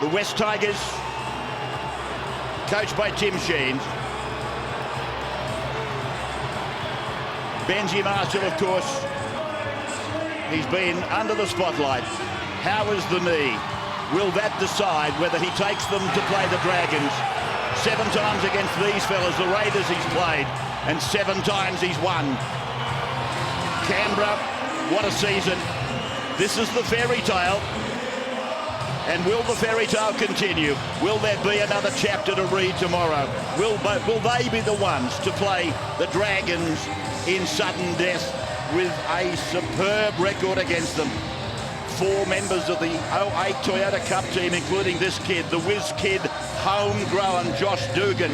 The West Tigers, coached by Tim Sheens. Benji Marshall, of course, he's been under the spotlight. How is the knee? Will that decide whether he takes them to play the Dragons? 7 times against these fellas, the Raiders he's played, and 7 times he's won. Canberra, what a season. This is the fairy tale. And will the fairy tale continue? Will there be another chapter to read tomorrow? Will they be the ones to play the Dragons in sudden death with a superb record against them? 4 members of the 08 Toyota Cup team, including this kid, the whiz kid, homegrown Josh Dugan.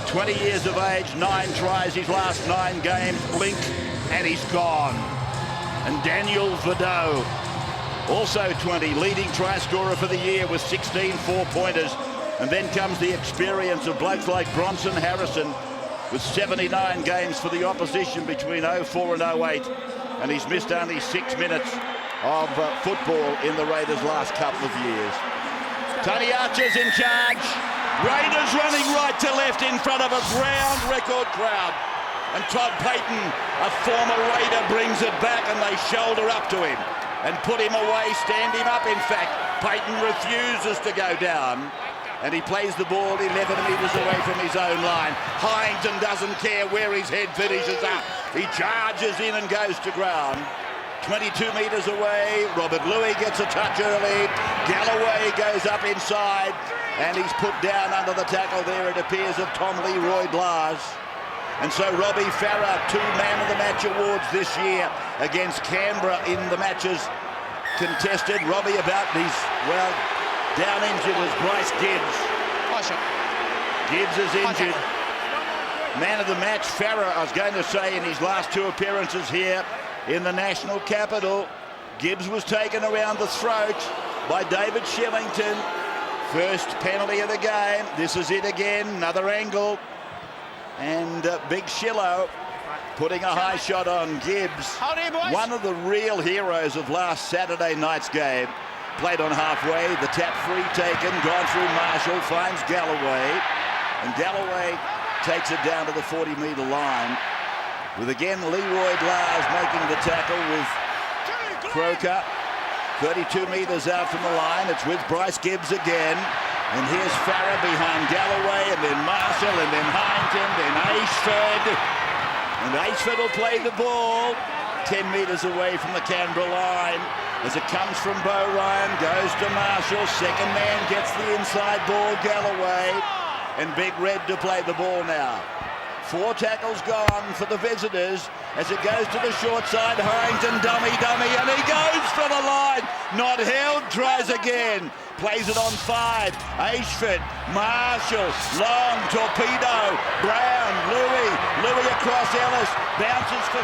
20 years of age, 9 tries his last 9 games, blink, and he's gone. And Daniel Vidot, also 20, leading try scorer for the year with 16 4-pointers. And then comes the experience of blokes like Bronson Harrison with 79 games for the opposition between 04 and 08. And he's missed only 6 minutes of football in the Raiders' last couple of years. Tony Archer's in charge. Raiders running right to left in front of a ground record crowd. And Todd Payton, a former Raider, brings it back and they shoulder up to him and put him away, stand him up. In fact, Payton refuses to go down and he plays the ball 11 metres away from his own line. Hindson doesn't care where his head finishes up. He charges in and goes to ground. 22 metres away, Robert Louis gets a touch early. Galloway goes up inside and he's put down under the tackle there, it appears, of Tom Leroy Blas. And so Robbie Farah, 2 Man of the Match awards this year against Canberra in the matches contested. Robbie about his, well, down injured was Bryce Gibbs. Gibbs is injured. Man of the Match, Farah, I was going to say, in his last 2 appearances here in the national capital. Gibbs was taken around the throat by David Shillington. First penalty of the game. This is it again, another angle. And Big Shillo putting a high shot on Gibbs. One of the real heroes of last Saturday night's game. Played on halfway, the tap free taken, gone through Marshall, finds Galloway. And Galloway takes it down to the 40-metre line. With again Leroy Blas making the tackle with Croker. 32 metres out from the line, it's with Bryce Gibbs again. And here's Farah behind Galloway, and then Marshall, and then Hindson, then Ashford. And Ashford will play the ball 10 metres away from the Canberra line. As it comes from Bo Ryan, goes to Marshall. Second man gets the inside ball, Galloway. And Big Red to play the ball now. 4 tackles gone for the visitors as it goes to the short side. Hindson, dummy, and he goes for the line. Not held, tries again. Plays it on 5. Ashford, Marshall, long, torpedo, Brown, Louis across Ellis, bounces for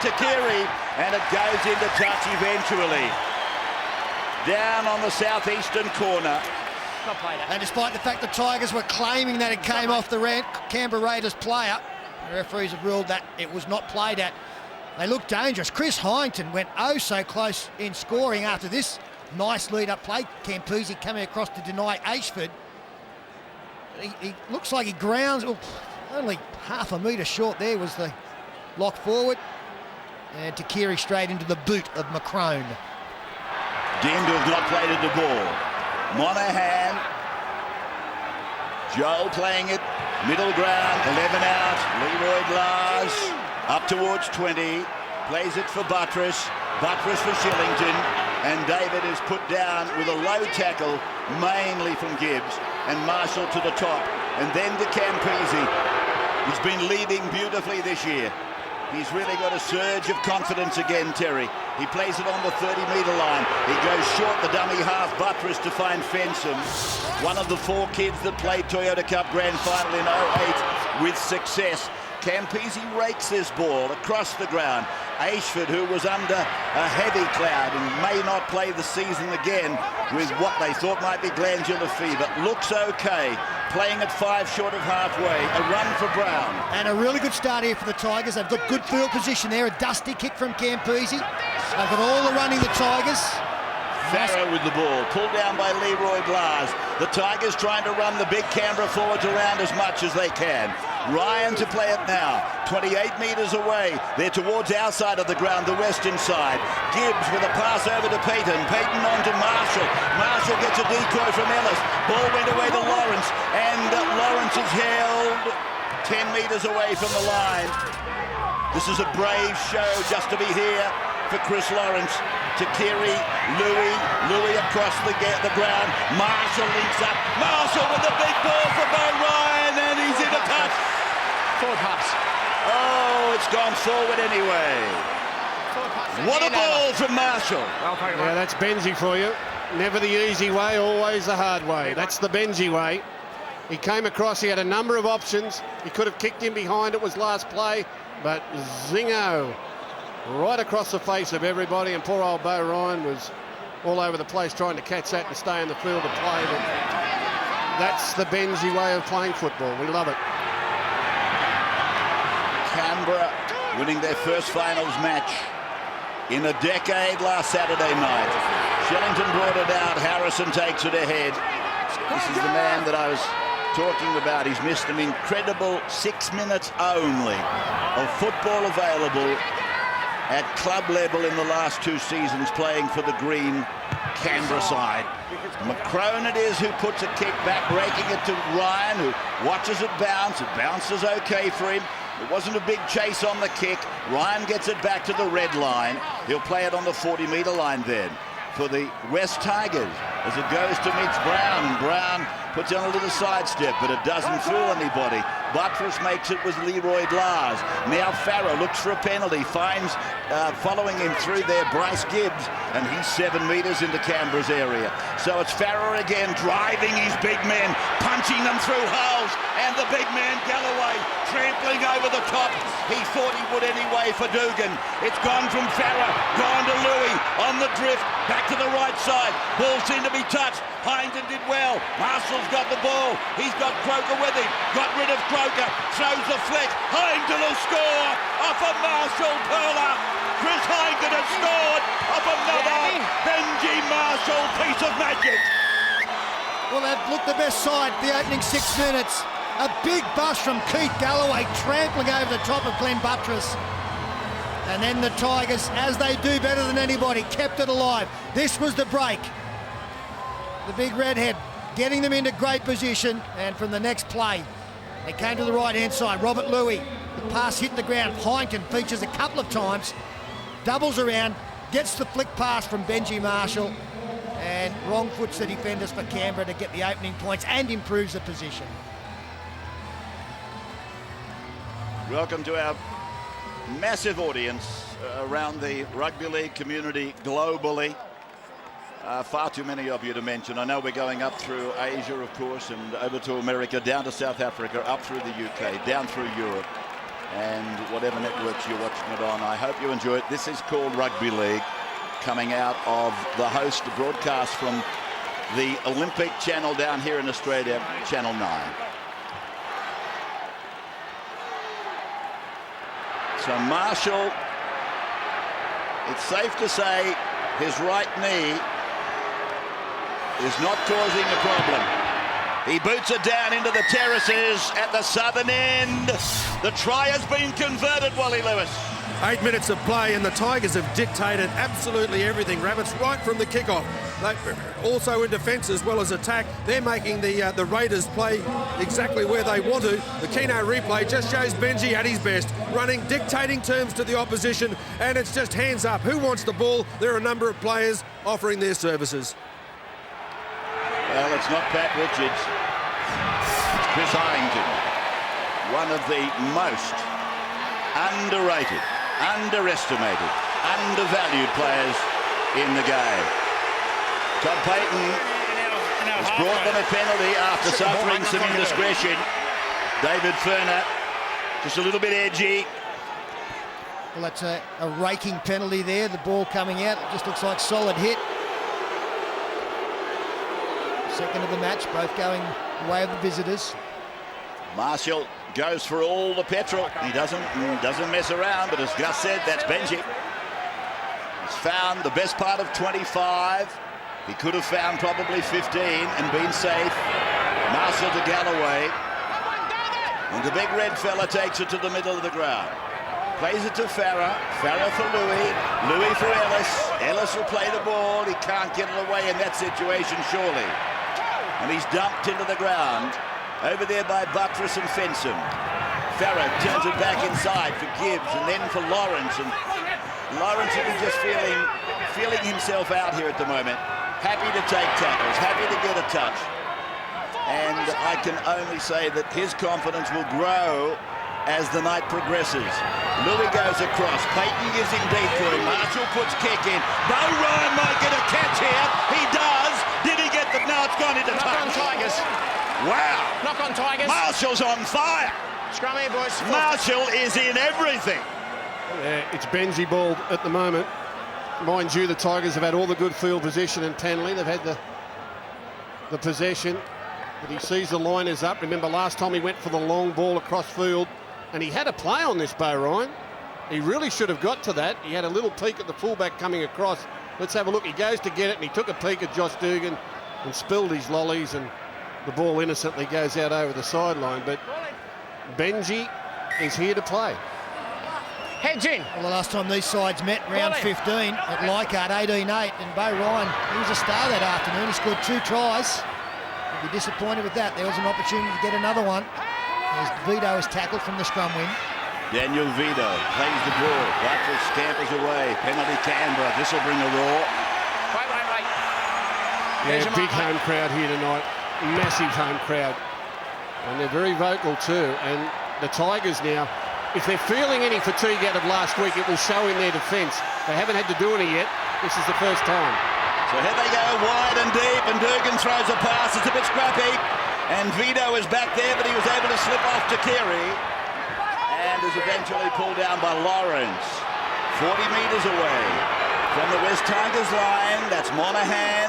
Takiri, and it goes into touch eventually. Down on the southeastern corner. And despite the fact the Tigers were claiming that it came off the Canberra Raiders player, the referees have ruled that it was not played at. They look dangerous. Chris Hindson went oh so close in scoring after this nice lead-up play. Campuzzi coming across to deny Ashford. He looks like he grounds, only half a metre short there was the lock forward. And Takiri straight into the boot of Macrone. Deemed to have not played at the ball. Monahan, Joel playing it, middle ground, 11 out, Leroy Blas up towards 20, plays it for Buttress for Shillington, and David is put down with a low tackle, mainly from Gibbs, and Marshall to the top, and then to Campuzzi, who's been leading beautifully this year. He's really got a surge of confidence again, Terry. He plays it on the 30-metre line. He goes short, the dummy half Buttress to find Fensom. One of the 4 kids that played Toyota Cup Grand Final in 08 with success. Campuzzi rakes this ball across the ground. Ashford, who was under a heavy cloud and may not play the season again with what they thought might be glandular fever, looks okay. Playing at 5 short of halfway, a run for Brown. And a really good start here for the Tigers. They've got good field position there, a dusty kick from Campuzzi. They've got all the running, the Tigers. Farrow with the ball, pulled down by Leroy Blas. The Tigers trying to run the big Canberra forwards around as much as they can. Ryan to play it now, 28 metres away. They're towards our side of the ground, the western side. Gibbs with a pass over to Payton. Payton on to Marshall. Marshall gets a decoy from Ellis. Ball went away to Lawrence, and Lawrence is held 10 metres away from the line. This is a brave show just to be here for Chris Lawrence. To Keary, Louis across the ground. Marshall links up. Marshall with the big ball for Bo Ryan, and he's in a touch. Forward pass. Oh, it's gone forward anyway. What a ball from Marshall. Yeah, that's Benji for you. Never the easy way, always the hard way. That's the Benji way. He came across, he had a number of options. He could have kicked him behind, it was last play, but zingo. Right across the face of everybody, and poor old Bo Ryan was all over the place trying to catch that and stay in the field to play. But that's the Benji way of playing football. We love it. Canberra winning their first finals match in a decade last Saturday night. Shillington brought it out. Harrison takes it ahead. This is the man that I was talking about. He's missed an incredible 6 minutes only of football available at club level in the last 2 seasons, playing for the green Canberra side. McCrone it is who puts a kick back, breaking it to Ryan, who watches it bounce. It bounces okay for him. It wasn't a big chase on the kick. Ryan gets it back to the red line. He'll play it on the 40-metre line then for the West Tigers as it goes to Mitch Brown. And Brown puts on a little sidestep, but it doesn't fool anybody. Buttress makes it with Leroy Blas. Now Farrow looks for a penalty, finds following him through there Bryce Gibbs, and he's 7 metres into Canberra's area. So it's Farrow again driving his big men, punching them through holes, and the big man Galloway trampling over the top. He thought he would anyway for Dugan. It's gone from Farrow, gone to Louis on the drift, back to the right side. Ball seemed to be touched. Hinton did well. Marshall's got the ball. He's got Croker with him. Got rid of Croker. Throws the flick. Hinton will score off a Marshall Perla. Chris Hinton has scored off another Benji Marshall piece of magic. Well, they've looked the best side the opening 6 minutes. A big bust from Keith Galloway, trampling over the top of Glenn Buttress. And then the Tigers, as they do better than anybody, kept it alive. This was the break. The big redhead getting them into great position, and from the next play, they came to the right-hand side. Robert Louis, the pass hit the ground. Hinton features a couple of times, doubles around, gets the flick pass from Benji Marshall, and wrong foots the defenders for Canberra to get the opening points and improves the position. Welcome to our massive audience around the rugby league community globally. Far too many of you to mention. I know we're going up through Asia, of course, and over to America, down to South Africa, up through the UK, down through Europe, and whatever networks you're watching it on. I hope you enjoy it. This is called Rugby League, coming out of the host broadcast from the Olympic channel down here in Australia, Channel 9. So Marshall, it's safe to say his right knee is not causing a problem. He boots it down into the terraces at the southern end. The try has been converted, Wally Lewis. 8 minutes of play, and the Tigers have dictated absolutely everything, Rabbits, right from the kickoff. They also in defence as well as attack. They're making the Raiders play exactly where they want to. The Keno replay just shows Benji at his best, running, dictating terms to the opposition, and it's just hands up. Who wants the ball? There are a number of players offering their services. Well, it's not Pat Richards. It's Chris Harrington, one of the most underrated, underestimated, undervalued players in the game. Todd Payton has brought them a penalty after suffering some indiscretion. David Furner, just a little bit edgy. Well, that's a raking penalty there. The ball coming out, it just looks like solid hit. Second of the match, both going the way of the visitors. Marshall goes for all the petrol. He doesn't mess around, but as Gus said, that's Benji. He's found the best part of 25. He could have found probably 15 and been safe. Marshall to Galloway. And the big red fella takes it to the middle of the ground. Plays it to Farah. Farah for Louis. Louis for Ellis. Ellis will play the ball. He can't get it away in that situation, surely. And he's dumped into the ground. Over there by Buttress and Fensom. Farah turns it back inside for Gibbs and then for Lawrence. And Lawrence is just feeling himself out here at the moment. Happy to take tackles, happy to get a touch. And I can only say that his confidence will grow as the night progresses. Louis goes across. Payton gives him deep to him. Marshall puts kick in. Bo Ryan might get a catch here. He does. Did he get the... No, it's gone into touch. Knock on Tigers. Wow. Knock on Tigers. Marshall's on fire. Scrum here, boys. Marshall is in everything. Yeah, it's Benji ball at the moment. Mind you, the Tigers have had all the good field position and Penley. They've had the possession. But he sees the line is up. Remember last time he went for the long ball across field and he had a play on this, Bo Ryan. He really should have got to that. He had a little peek at the fullback coming across. Let's have a look. He goes to get it and he took a peek at Josh Dugan and spilled his lollies and the ball innocently goes out over the sideline. But Benji is here to play. Heads in. Well, the last time these sides met, round 15 at Leichhardt, 18-8, and Bo Ryan, he was a star that afternoon. He scored 2 tries. He'll be disappointed with that. There was an opportunity to get another one. As Vito is tackled from the scrum win. Daniel Vito plays the ball. Buttress scampers away. Penalty Canberra. This will bring a roar. Wait. Yeah, big home crowd here tonight. Massive home crowd. And they're very vocal too. And the Tigers now, if they're feeling any fatigue out of last week, it will show in their defence. They haven't had to do any yet. This is the first time. So here they go, wide and deep, and Dugan throws a pass. It's a bit scrappy. And Vito is back there, but he was able to slip off to Keary. And is eventually pulled down by Lawrence. 40 metres away from the West Tigers line. That's Monahan,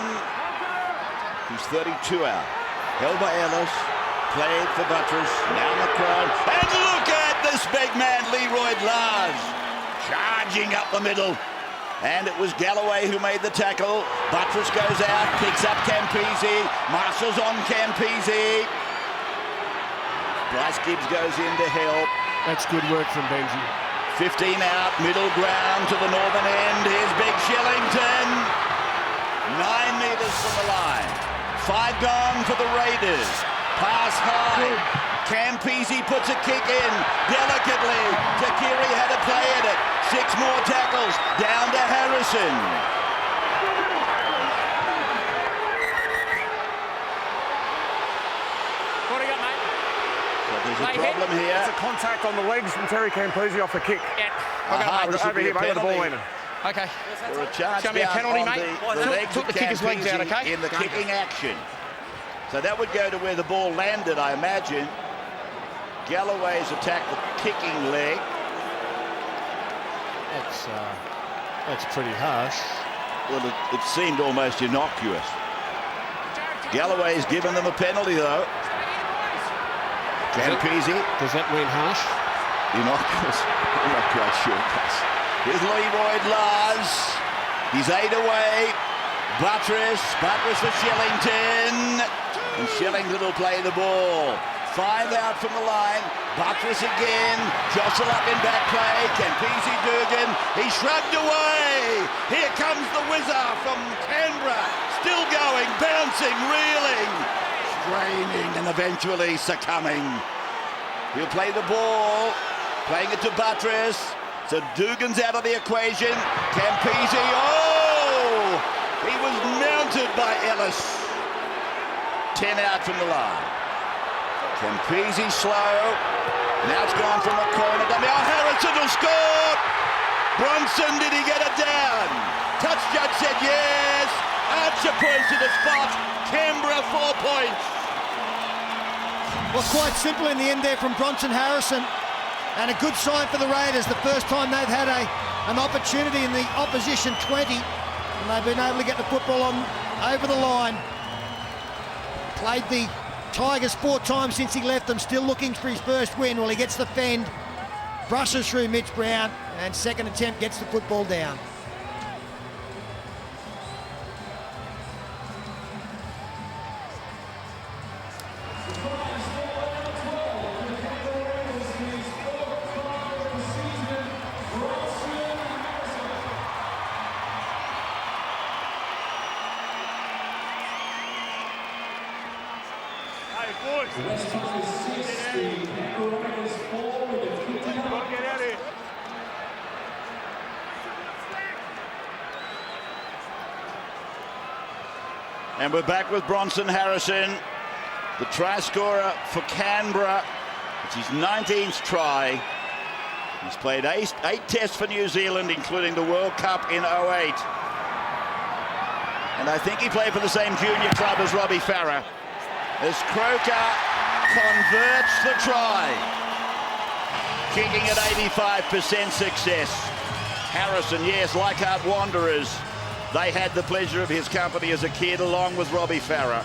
who's 32 out. Held by Ellis. Played for Buttress. Now McCrone. And look at this big man, Leroy Lars. Charging up the middle. And it was Galloway who made the tackle. Buttress goes out, picks up Campese. Marshall's on Campese. Bryce Gibbs goes in to help. That's good work from Benji. 15 out, middle ground to the northern end. Here's Big Shillington. 9 metres from the line. 5 gone for the Raiders. Pass high. Campese puts a kick in delicately. Takiri had a play at it. 6 more tackles. Down to Harrison. What do you got, mate? So there's a problem here. It's a contact on the legs from Terry Campese off the kick. Yeah. This will Over be here, a mate, with the ball penalty. landing. Okay. For a charge Show me a down penalty, on mate. the legs Took of the kicker's legs out, Campese okay? in the kicking action. So that would go to where the ball landed, I imagine. Galloway's attacked the kicking leg. That's pretty harsh. Well, it seemed almost innocuous. Galloway's given them a penalty, though. Campese. Does that mean harsh? Innocuous. I'm not quite sure. Here's Leroy Lars. He's 8 away. Buttress for Shillington. And Shillington will play the ball. 5 out from the line. Buttress again. Jostle up in back play. Campese Dugan. He shrugged away. Here comes the whizzer from Canberra. Still going, bouncing, reeling, straining, and eventually succumbing. He'll play the ball. Playing it to Buttress. So Dugan's out of the equation. Campese. Oh! He was mounted by Ellis. 10 out from the line. Campese slow. Now it's gone from the corner. Oh, Harrison will score! Bronson, did he get it down? Touch judge said yes. Archer points to the spot. Canberra 4 points. Well, quite simple in the end there from Bronson Harrison. And a good sign for the Raiders. The first time they've had an opportunity in the opposition 20. And they've been able to get the football on over the line. Played the Tigers 4 times since he left them, still looking for his first win. Well, he gets the fend, brushes through Mitch Brown, and second attempt gets the football down. And we're back with Bronson Harrison, the try scorer for Canberra. It's his 19th try. He's played eight tests for New Zealand, including the World Cup in 08. And I think he played for the same junior club as Robbie Farah. As Croker converts the try, kicking at 85% success. Harrison, yes, Leichhardt Wanderers. They had the pleasure of his company as a kid, along with Robbie Farah.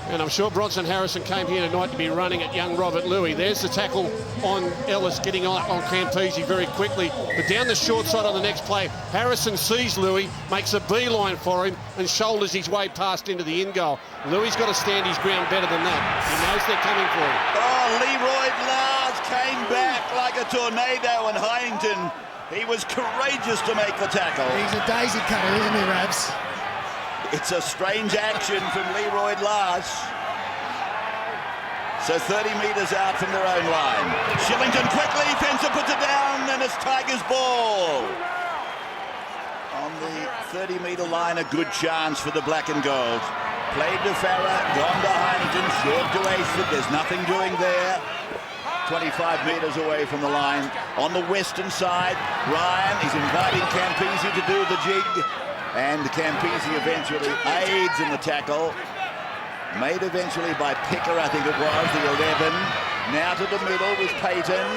And I'm sure Bronson Harrison came here tonight to be running at young Robert Louis. There's the tackle on Ellis, getting on Campese very quickly. But down the short side on the next play, Harrison sees Louis, makes a beeline for him and shoulders his way past into the in goal. Louis got to stand his ground better than that. He knows they're coming for him. Oh, Leroy Lars came back like a tornado, and Hyington, he was courageous to make the tackle. He's a daisy cutter, isn't he, Rabs? It's a strange action from Leroy Lars. So 30 metres out from their own line. Shillington quickly, Fencer puts it down, and it's Tigers' ball. On the 30-metre line, a good chance for the black and gold. Played to Farah, gone to Hyington, short to Ashford. There's nothing doing there. 25 metres away from the line. On the western side, Ryan is inviting Campese to do the jig. And Campese eventually aids in the tackle. Made eventually by Picker, I think it was, the 11. Now to the middle with Payton.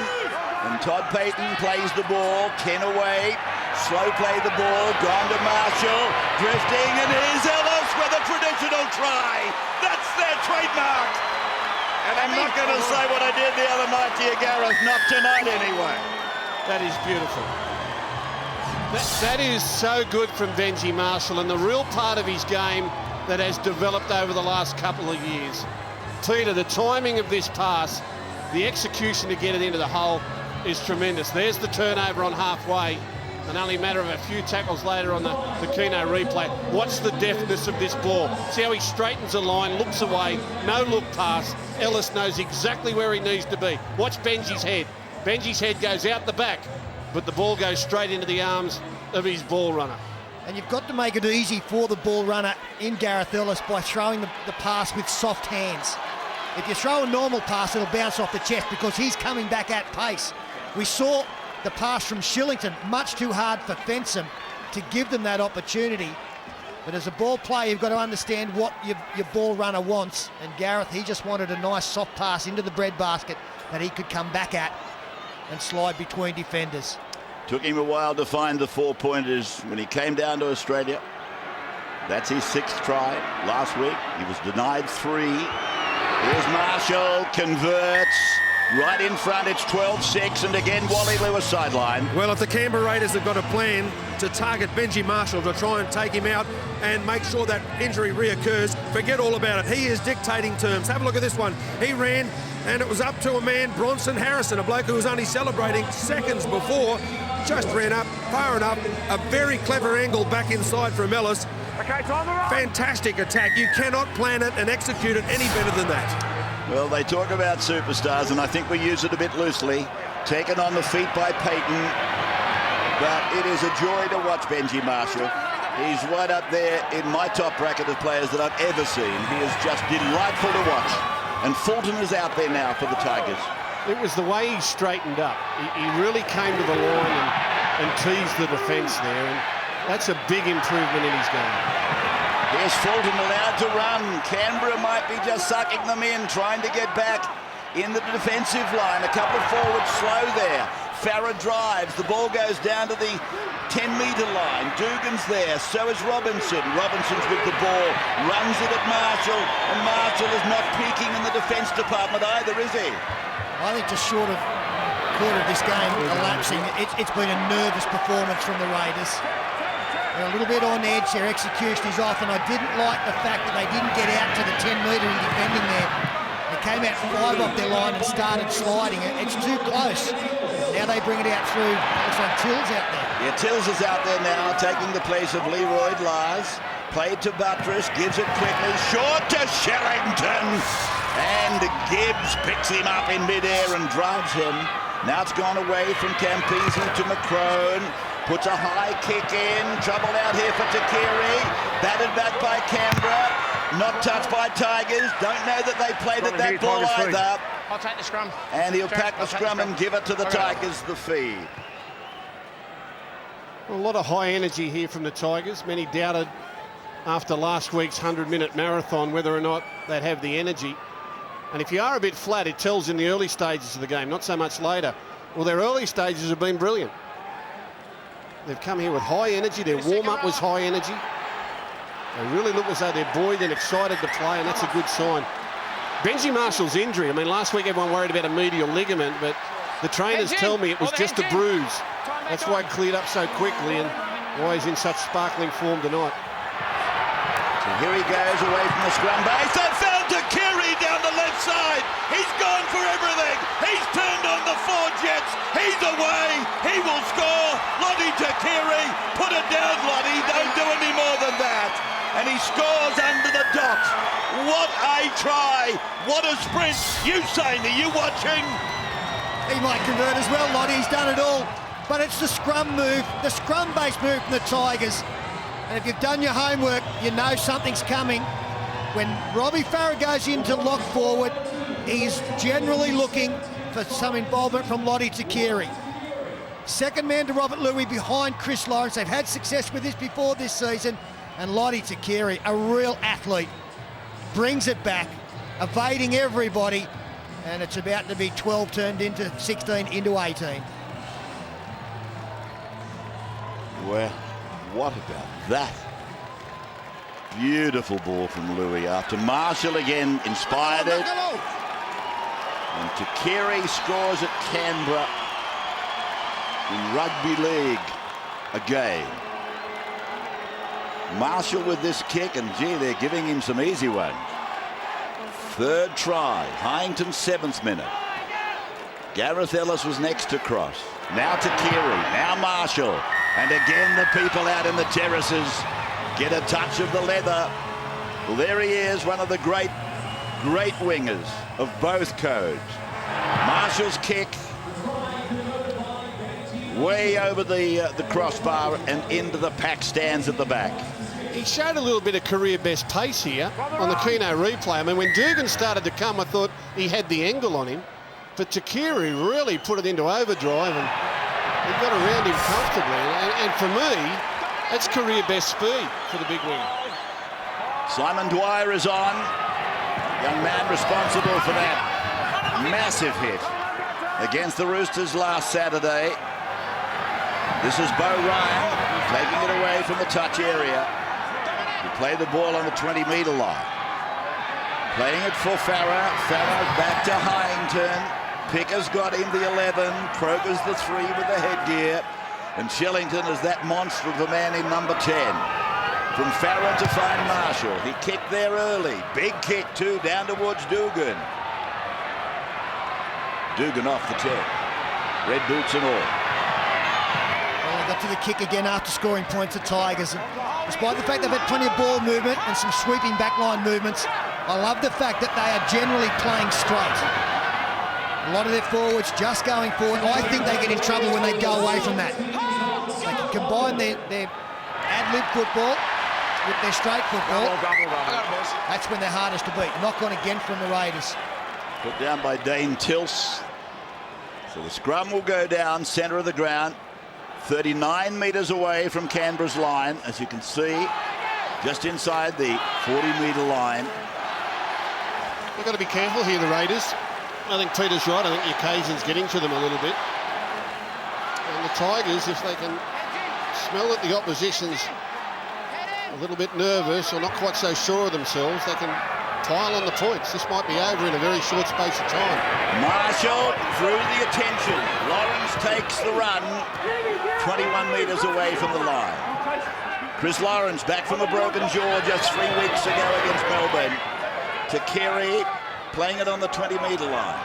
And Todd Payton plays the ball. Ken away. Slow play the ball. Gone to Marshall. Drifting, and here's Ellis with a traditional try. That's their trademark. And I'm not going to say what I did the other night to you, Gareth. Not tonight, anyway. That is beautiful. That is so good from Benji Marshall, and the real part of his game that has developed over the last couple of years. Peter, the timing of this pass, the execution to get it into the hole is tremendous. There's the turnover on halfway, and only a matter of a few tackles later on the Keno replay. Watch the deftness of this ball. See how he straightens the line, looks away, no look pass. Ellis knows exactly where he needs to be. Watch Benji's head. Benji's head goes out the back, but the ball goes straight into the arms of his ball runner. And you've got to make it easy for the ball runner in Gareth Ellis by throwing the pass with soft hands. If you throw a normal pass, it'll bounce off the chest because he's coming back at pace. We saw the pass from Shillington, much too hard for Fensom to give them that opportunity. But as a ball player, you've got to understand what your ball runner wants. And Gareth, he just wanted a nice soft pass into the breadbasket that he could come back at and slide between defenders. Took him a while to find the 4-pointers when he came down to Australia. That's his 6th try last week. He was denied 3. Here's Marshall, converts. Right in front, it's 12-6, and again, Wally Lewis sideline. Well, if the Canberra Raiders have got a plan to target Benji Marshall to try and take him out and make sure that injury reoccurs, forget all about it. He is dictating terms. Have a look at this one. He ran, and it was up to a man, Bronson Harrison, a bloke who was only celebrating seconds before, just ran up far enough. A very clever angle back inside from Ellis. Okay, time to run. Fantastic attack. You cannot plan it and execute it any better than that. Well, they talk about superstars, and I think we use it a bit loosely. Taken on the feet by Payton. But it is a joy to watch Benji Marshall. He's right up there in my top bracket of players that I've ever seen. He is just delightful to watch. And Fulton is out there now for the Tigers. It was the way he straightened up. He really came to the line and teased the defence there, and that's a big improvement in his game. Here's Fulton allowed to run. Canberra might be just sucking them in, trying to get back in the defensive line. A couple of forwards slow there. Farah drives. The ball goes down to the 10-metre line. Dugan's there. So is Robinson. Robinson's with the ball. Runs it at Marshall. And Marshall is not peaking in the defence department either, is he? I think just short of quarter of this game elapsing, it's been a nervous performance from the Raiders. They're a little bit on edge, their execution is off, and I didn't like the fact that they didn't get out to the 10-metre in defending there. They came out 5 off their line and started sliding. It's too close. Now they bring it out through, looks like Tills out there. Yeah, Tills is out there now, taking the place of Leroy Lars. Played to Buttress, gives it quickly, short to Shillington. And Gibbs picks him up in midair and drives him. Now it's gone away from Campese to Macron. Puts a high kick in. Trouble out here for Takiri. Batted back by Canberra. Not touched by Tigers. Don't know that they played at that ball either. I'll take the scrum. And he'll pack the scrum and give it to the Tigers, the feed. A lot of high energy here from the Tigers. Many doubted after last week's 100-minute marathon whether or not they'd have the energy. And if you are a bit flat, it tells in the early stages of the game, not so much later. Well, their early stages have been brilliant. They've come here with high energy. Their warm-up was high energy. They really look as though they're buoyed and excited to play, and that's a good sign. Benji Marshall's injury, I mean, last week everyone worried about a medial ligament, but the trainers tell me it was just a bruise. That's why it cleared up so quickly and why he's in such sparkling form tonight. So here he goes away from the scrum base. They found Takiri down the left side. He's gone for everything. He's turned on the 4 Jets. He's away. He will score. Lottie Takiri. Put it down, Lottie. Don't do any more than that. And he scores under the dot. What a try. What a sprint. You saying, are you watching? He might convert as well, Lottie. He's done it all. But it's the scrum move, the scrum-based move from the Tigers. And if you've done your homework, you know something's coming. When Robbie Farah goes in to lock forward, he's generally looking for some involvement from Lottie Takiri. Second man to Robert Louis behind Chris Lawrence. They've had success with this before this season. And Lottie Takiri, a real athlete, brings it back, evading everybody. And it's about to be 12 turned into 16 into 18. Well, what about that? Beautiful ball from Louis after Marshall again inspired it. And Takiri scores at Canberra in Rugby League again. Marshall with this kick, and gee, they're giving him some easy ones. Third try, Hyington 7th minute. Gareth Ellis was next to cross. Now Takiri, now Marshall. And again the people out in the terraces get a touch of the leather. Well, there he is, one of the great wingers of both codes. Marshall's kick way over the crossbar and into the pack stands at the back. He showed a little bit of career best pace here on the Keno replay. I mean, when Dugan started to come, I thought he had the angle on him. But Takiri really put it into overdrive and he got around him comfortably. And for me, that's career best speed for the big winger. Simon Dwyer is on. Young man responsible for that massive hit against the Roosters last Saturday. This is Bo Ryan taking it away from the touch area. He played the ball on the 20-metre line. Playing it for Farah. Farah back to Hyington. Picker's got in the 11. Kroger's the 3 with the headgear. And Shellington is that monster of a man in number 10. From Farah to find Marshall. He kicked there early. Big kick too, down towards Dugan. Dugan off the 10. Red boots and all. Well, they got to the kick again after scoring points at Tigers. And despite the fact they've had plenty of ball movement and some sweeping backline movements, I love the fact that they are generally playing straight. A lot of their forwards just going forward. I think they get in trouble when they go away from that. They can combine their ad-lib football with their straight football. That's when they're hardest to beat. Knock on again from the Raiders. Put down by Dane Tilse. So the scrum will go down, centre of the ground. 39 metres away from Canberra's line, as you can see, just inside the 40-metre line. They've got to be careful here, the Raiders. I think Peter's right. I think the occasion's getting to them a little bit. And the Tigers, if they can smell that the opposition's a little bit nervous or not quite so sure of themselves, they can pile on the points. This might be over in a very short space of time. Marshall through the attention. Lawrence takes the run 21 metres away from the line. Chris Lawrence back from a broken jaw just 3 weeks ago against Melbourne. Takiri playing it on the 20-metre line.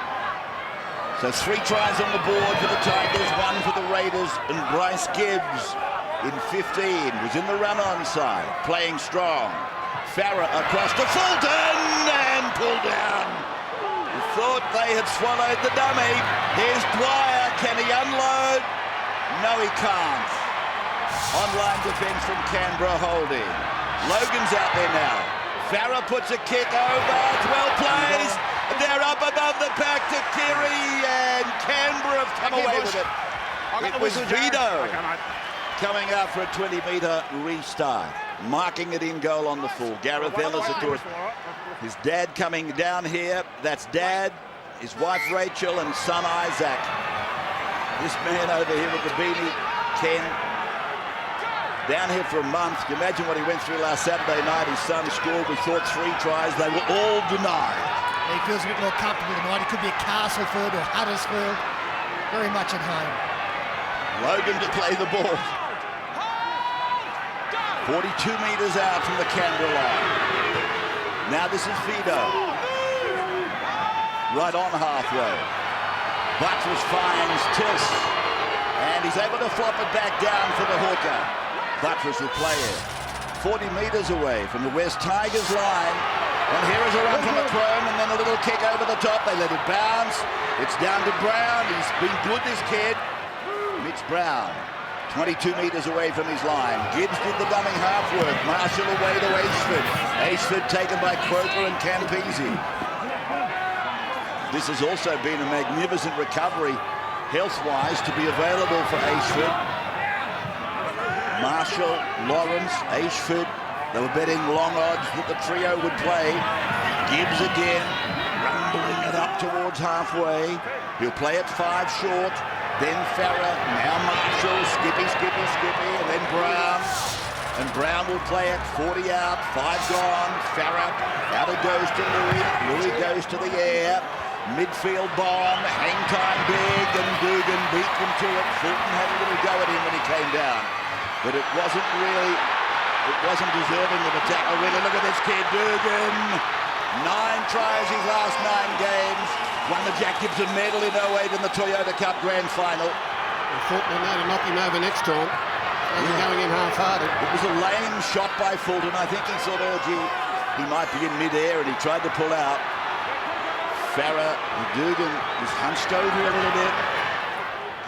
So 3 tries on the board for the Tigers, 1 for the Raiders, and Bryce Gibbs in 15 was in the run-on side, playing strong. Farah across to Fulton and pulled down thought they had swallowed the dummy. Here's Dwyer. Can he unload? No, he can't. On-line defence from Canberra holding. Logan's out there now. Farah puts a kick over. 12 plays. They're up above the pack to Kiri, and Canberra have come away with it. It was Vito coming out for a 20-metre restart, marking it in goal on the full. Gareth Ellis, of course, his dad coming down here. That's Dad, his wife Rachel, and son Isaac. This man over here with the beanie, Ken, down here for a month. Can you imagine what he went through last Saturday night? His son scored, we thought 3 tries. They were all denied. He feels a bit more comfortable tonight. He could be at Castleford or Huddersfield. Very much at home. Logan to play the ball. 42 metres out from the Canberra line. Now this is Vito. Right on halfway. Buttress finds Tiss. And he's able to flop it back down for the hooker. Buttress will play it. 40 metres away from the West Tigers line. And here is a run from McCrone, and then a little kick over the top. They let it bounce. It's down to Brown. He's been good, this kid. Mitch Brown, 22 metres away from his line. Gibbs did the dummy half work. Marshall away to Aceford. Aceford taken by Croker and Campese. This has also been a magnificent recovery, health-wise, to be available for Aceford. Marshall, Lawrence, Aceford. They were betting long odds that the trio would play. Gibbs again, rumbling it up towards halfway. He'll play it 5 short. Then Farah, now Marshall, Skippy, and then Brown. And Brown will play it 40 out, 5 gone. Farah, out it goes to Louis. Louis goes to the air. Midfield bomb, hang time big, and Dugan beat them to it. Fulton had a little go at him when he came down. But it wasn't deserving of a tackle, really. Look at this kid, Dugan. 9 tries his last 9 games. Won the Jack Gibson medal in 08 in the Toyota Cup Grand Final. Fulton had to knock him over next time. Only going in half-hearted. It was a lame shot by Fulton. I think he thought, oh, gee, he might be in mid-air, and he tried to pull out. Farah, Dugan is hunched over a little bit.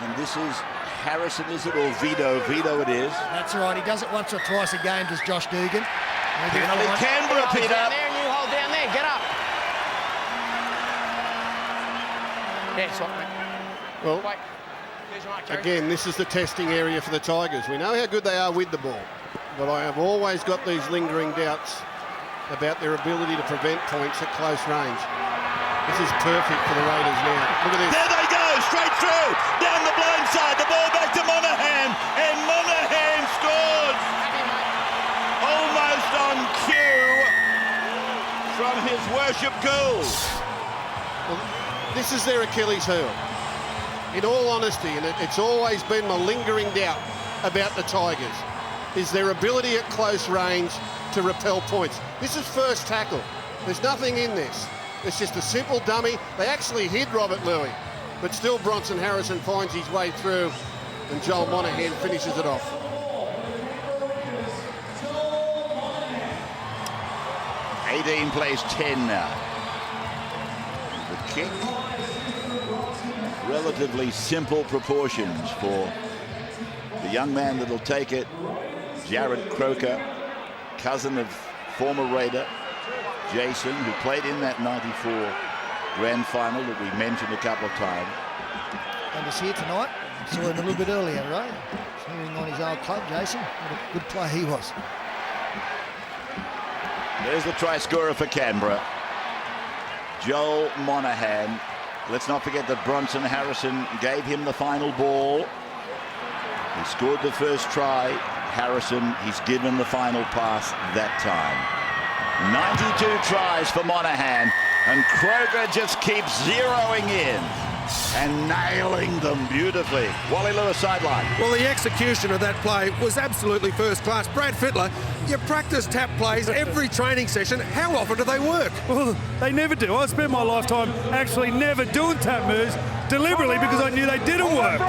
And this is Harrison, is it, or Vito? Vito it is. That's right. He does it once or twice a game, does Josh Dugan. Penalty Canberra, Peter. Down there and you hold down there. Get up. Yeah, it's right, mate. Well, Wait. There's right, Jerry. again, this is the testing area for the Tigers. We know how good they are with the ball, but I have always got these lingering doubts about their ability to prevent points at close range. This is perfect for the Raiders now. Look at this. There they go, straight through, down the blind side, the ball back to Monahan, and Monahan scores! Almost on cue from his worship goal. Well, this is their Achilles heel. In all honesty, and it's always been my lingering doubt about the Tigers, is their ability at close range to repel points. This is first tackle. There's nothing in this. It's just a simple dummy. They actually hid Robert Louis, but still Bronson Harrison finds his way through, and Joel Monahan finishes it off. $18 plays 10 now. The kick, relatively simple proportions for the young man that'll take it, Jared Croker, cousin of former Raider Jason, who played in that 94 grand final that we mentioned a couple of times. And he's here tonight. Saw him a little bit earlier, right? Cheering on his old club, Jason. What a good player he was. There's the try scorer for Canberra, Joel Monahan. Let's not forget that Bronson Harrison gave him the final ball. He scored the first try. Harrison, he's given the final pass that time. 92 tries for Monahan, and Kroger just keeps zeroing in and nailing them beautifully. Wally Lewis sideline. Well, the execution of that play was absolutely first class. Brad Fittler, you practice tap plays every training session. How often do they work? Well, they never do. I spent my lifetime actually never doing tap moves deliberately because I knew they didn't work.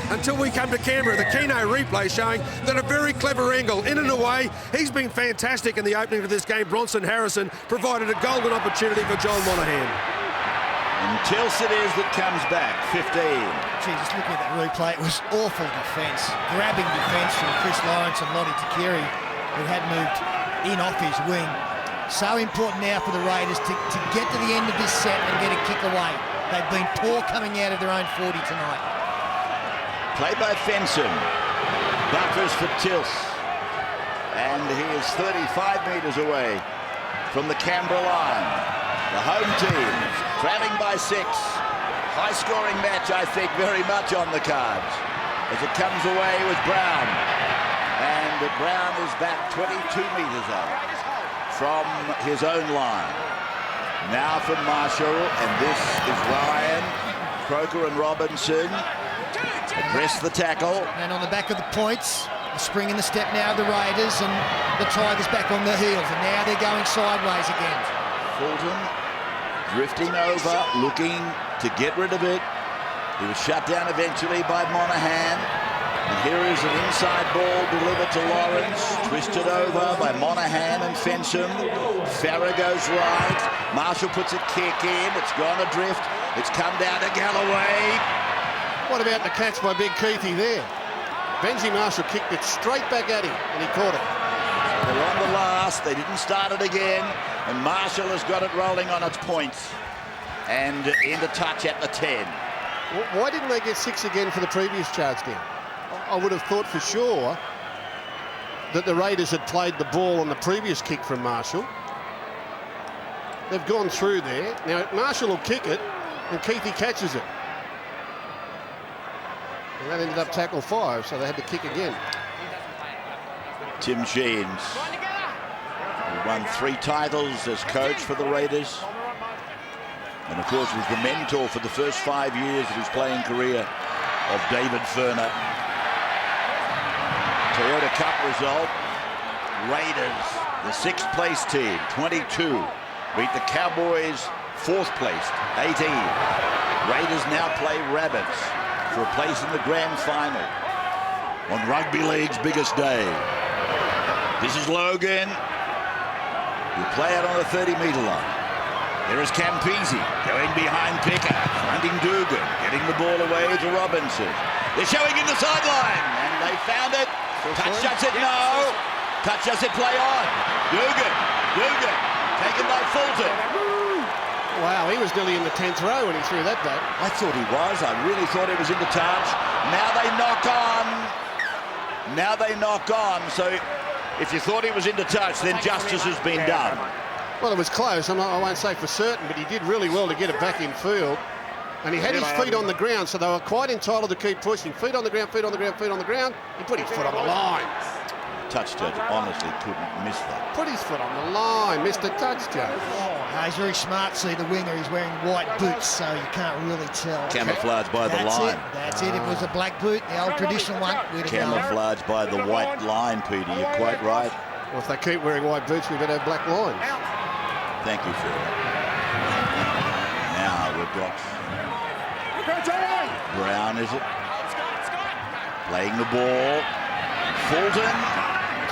Until we come to Canberra, the Keno replay showing that a very clever angle in and away. He's been fantastic in the opening of this game. Bronson Harrison provided a golden opportunity for Joel Monahan. And Tills it is that comes back, 15. Gee, just looking at that replay, it was awful defence. Grabbing defence from Chris Lawrence and Lottie Takiri, who had moved in off his wing. So important now for the Raiders to get to the end of this set and get a kick away. They've been poor coming out of their own 40 tonight. Play by Fenson. Buffers for Tills. And he is 35 metres away from the Canberra line. The home team trailing by 6. High-scoring match, I think, very much on the cards. As it comes away with Brown. And Brown is back 22 metres out from his own line. Now from Marshall, and this is Ryan. Croker and Robinson address the tackle. And on the back of the points, the spring in the step now of the Raiders, and the Tigers back on their heels, and now they're going sideways again. Fulton drifting over, looking to get rid of it. He was shut down eventually by Monahan. And here is an inside ball delivered to Lawrence, twisted over by Monahan and Fenson. Farah goes right. Marshall puts a kick in. It's gone adrift. It's come down to Galloway. What about the catch by Big Keithy there? Benji Marshall kicked it straight back at him, and he caught it. They're on the last. They didn't start it again. And Marshall has got it rolling on its points. And into touch at the 10. Why didn't they get 6 again for the previous charge down? I would have thought for sure that the Raiders had played the ball on the previous kick from Marshall. They've gone through there. Now, Marshall will kick it, and Keithy catches it. And that ended up tackle 5, so they had to kick again. Tim Sheens, who won 3 titles as coach for the Raiders. And, of course, was the mentor for the first 5 years of his playing career of David Furner. Toyota Cup result. Raiders, the 6th place team, 22. Beat the Cowboys, 4th placed, 18. Raiders now play Rabbits for a place in the grand final on Rugby League's biggest day. This is Logan, who play out on the 30-metre line. There is Campese going behind Picker, fronting Dugan, getting the ball away to Robinson. They're showing in the sideline, and they found it. Touch does it? No. Touch does it? Play on. Dugan, taken by Fulton. Wow, he was nearly in the 10th row when he threw that back. I thought he was. I really thought he was into touch. Now they knock on. So if you thought he was into touch, then justice has been done. Well, it was close. I won't say for certain, but he did really well to get it back in field. And he had his feet on the ground, so they were quite entitled to keep pushing. Feet on the ground, feet on the ground, feet on the ground. He put his foot on the line. Touch judge honestly couldn't miss that. Put his foot on the line, Mr. Touch Judge. Oh, he's very smart. See the winger, he's wearing white boots, so you can't really tell. Camouflaged by the line. That's it. It was a black boot, the old traditional one. Camouflaged by the white line, Peter. You're quite right. Well, if they keep wearing white boots, we better have black lines. Thank you, Phil. Now we've got Brown, is it? Playing the ball. Fulton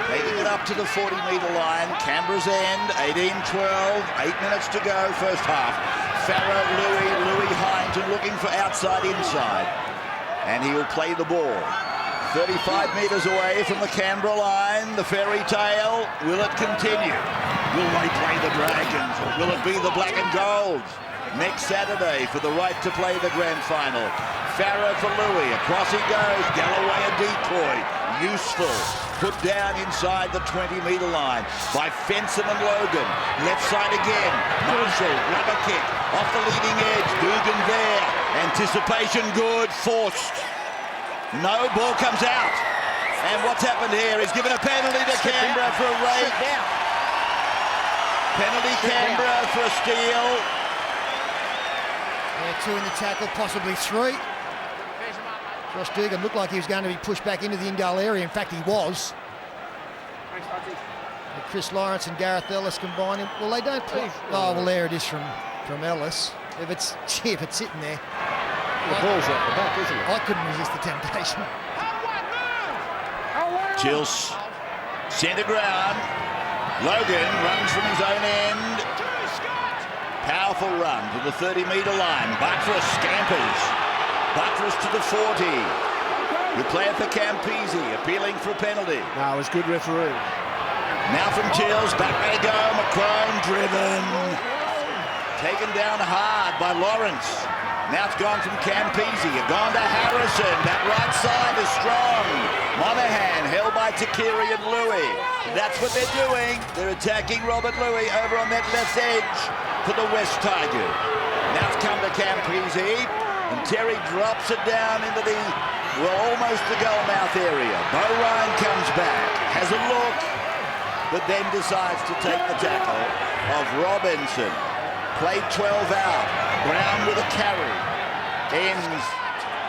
taking it up to the 40-metre line. Canberra's end, 18-12, 8 minutes to go, first half. Farah, Louis Hines looking for outside-inside. And he will play the ball. 35 metres away from the Canberra line, the fairy tale. Will it continue? Will they play the Dragons, or will it be the Black and Golds? Next Saturday for the right to play the grand final. Farah for Louis, across he goes. Galloway a decoy, useful. Put down inside the 20-metre line by Fenson and Logan. Left side again. Marshall, rubber kick off the leading edge. Dugan there. Anticipation good, forced. No, ball comes out. And what's happened here is given a penalty to Canberra for a raid. Penalty Canberra for a steal. Yeah, 2 in the tackle, possibly 3. Josh Dugan looked like he was going to be pushed back into the in-goal area. In fact, he was. And Chris Lawrence and Gareth Ellis combining. Well, they don't play. Oh, well, there it is from Ellis. If it's sitting there. The ball's at the back, isn't it? I couldn't resist the temptation. Tills, centre ground. Logan runs from his own end. Powerful run to the 30-metre line. Buttress scampers. Buttress to the 40. The player for Campese appealing for a penalty. No, it was good referee. Now from Chills, back they go. McCrone driven. Taken down hard by Lawrence. Now it's gone from Campese. Gone to Harrison. That right side is strong. Monahan held by Takiri and Louis. That's what they're doing. They're attacking Robert Louis over on that left edge for the West Tigers. Now it's come to Campese. And Terry drops it down into the, well, almost the goal mouth area. Bo Ryan comes back, has a look, but then decides to take the tackle of Robinson. Played 12 out. Brown with a carry. Ends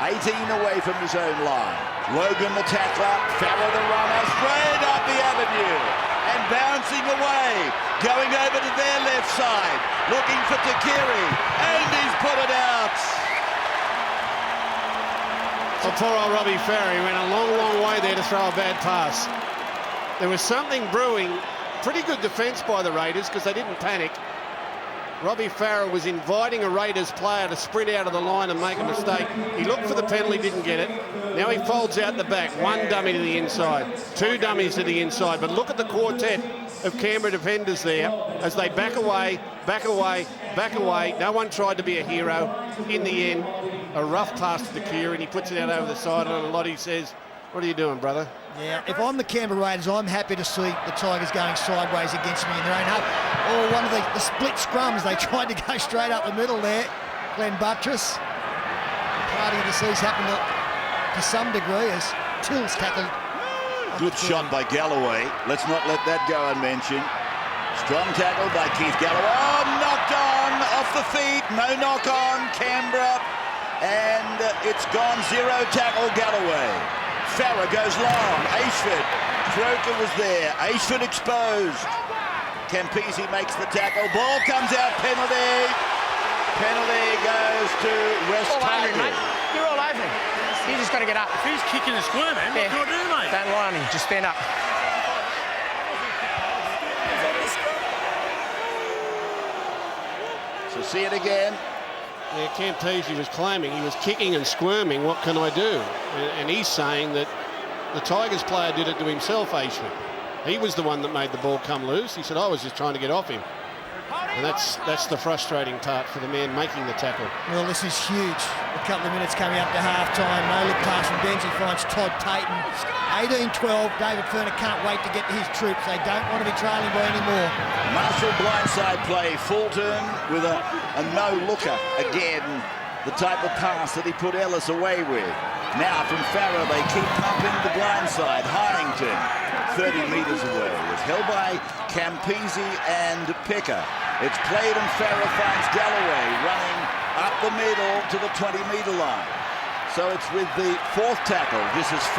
18 away from his own line. Logan the tackler. Farrell the runner. Straight up the avenue. And bouncing away. Going over to their left side. Looking for Takiri. And he's put it out. Well, poor old Robbie Farrell, he went a long, long way there to throw a bad pass. There was something brewing. Pretty good defence by the Raiders because they didn't panic. Robbie Farrell was inviting a Raiders player to sprint out of the line and make a mistake. He looked for the penalty, didn't get it. Now he folds out the back. One dummy to the inside, two dummies to the inside. But look at the quartet of Canberra defenders there as they back away, back away, back away. No one tried to be a hero. In the end, a rough pass to Takiri, and he puts it out over the sideline, and Lottie says, "What are you doing, brother?" Yeah, if I'm the Canberra Raiders, I'm happy to see the Tigers going sideways against me in their own half. Or one of the split scrums, they tried to go straight up the middle there. Glenn Buttress. Party of the seas happened to some degree as Tills tackled. Good shot by Galloway. Let's not let that go unmentioned. Strong tackle by Keith Galloway. Oh, knocked on off the feet. No knock on Canberra. And it's gone zero tackle Galloway. Farah goes long. Ashford. Croker was there. Ashford exposed. Campese makes the tackle. Ball comes out. Penalty. Penalty goes to West Tigers. You're all over him. You just got to get up. If he's kicking and squirming, what can I do, mate? Don't lie on him. Just stand up. So see it again. Yeah, Campese was claiming he was kicking and squirming. What can I do? And he's saying that the Tigers player did it to himself, Ashford. He was the one that made the ball come loose. He said, I was just trying to get off him. And that's the frustrating part for the man making the tackle. Well, this is huge. A couple of minutes coming up to half-time. No look pass from Benji finds Todd Payton. 18-12. David Furner can't wait to get to his troops. They don't want to be trailing by any more. Marshall blindside play. Fulton with a no-looker. Again, the type of pass that he put Ellis away with. Now from Farah, they keep pumping the blindside. Hyington, 30 metres away. It's held by Campese and Picker. It's played and Farah finds Galloway running up the middle to the 20-metre line. So it's with the fourth tackle. This is 5.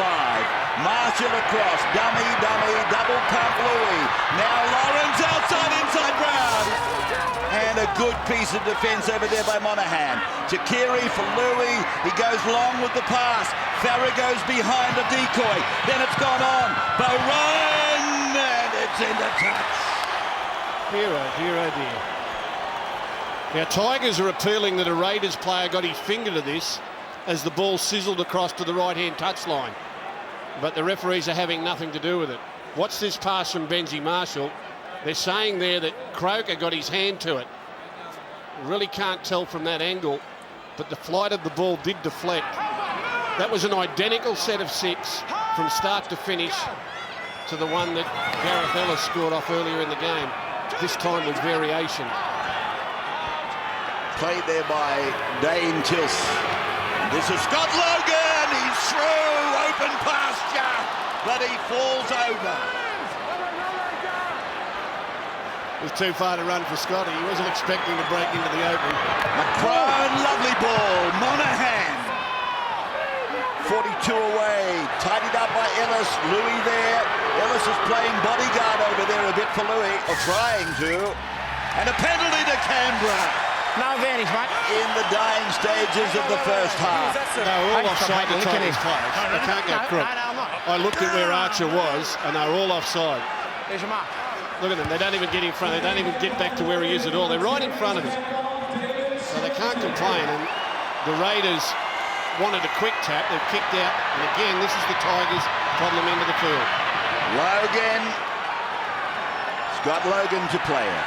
Marshall across. Dummy, double pump Louis. Now Lawrence outside, inside Brown. And a good piece of defence over there by Monahan. Takiri for Louis. He goes long with the pass. Farah goes behind the decoy. Then it's gone on. Bo Ryan, and it's into touch. Dear, oh dear, oh dear. Now, Tigers are appealing that a Raiders player got his finger to this as the ball sizzled across to the right-hand touchline. But the referees are having nothing to do with it. Watch this pass from Benji Marshall. They're saying there that Croker got his hand to it. Really can't tell from that angle, but the flight of the ball did deflect. That was an identical set of 6 from start to finish to the one that Gareth Ellis scored off earlier in the game. This time with variation. Played there by Dane Tills. This is Scott Logan. He's through. Open pasture. But he falls over. It was too far to run for Scotty. He wasn't expecting to break into the open. McCrone, lovely ball. Monahan. 42 away. Tidied up by Ellis. Louis there. Ellis is playing bodyguard over there a bit for Louis. Or trying to. And a penalty to Canberra. No advantage, mate. In the dying stages of the first half. They're all offside the Tigers players. They can't go crook. No, I'm not. I looked at where Archer was, and they're all offside. There's your mark. Look at them. They don't even get in front. They don't even get back to where he is at all. They're right in front of him. So they can't complain. And the Raiders wanted a quick tap. They've kicked out. And again, this is the Tigers' problem end of the field. Logan. Scott Logan to play it.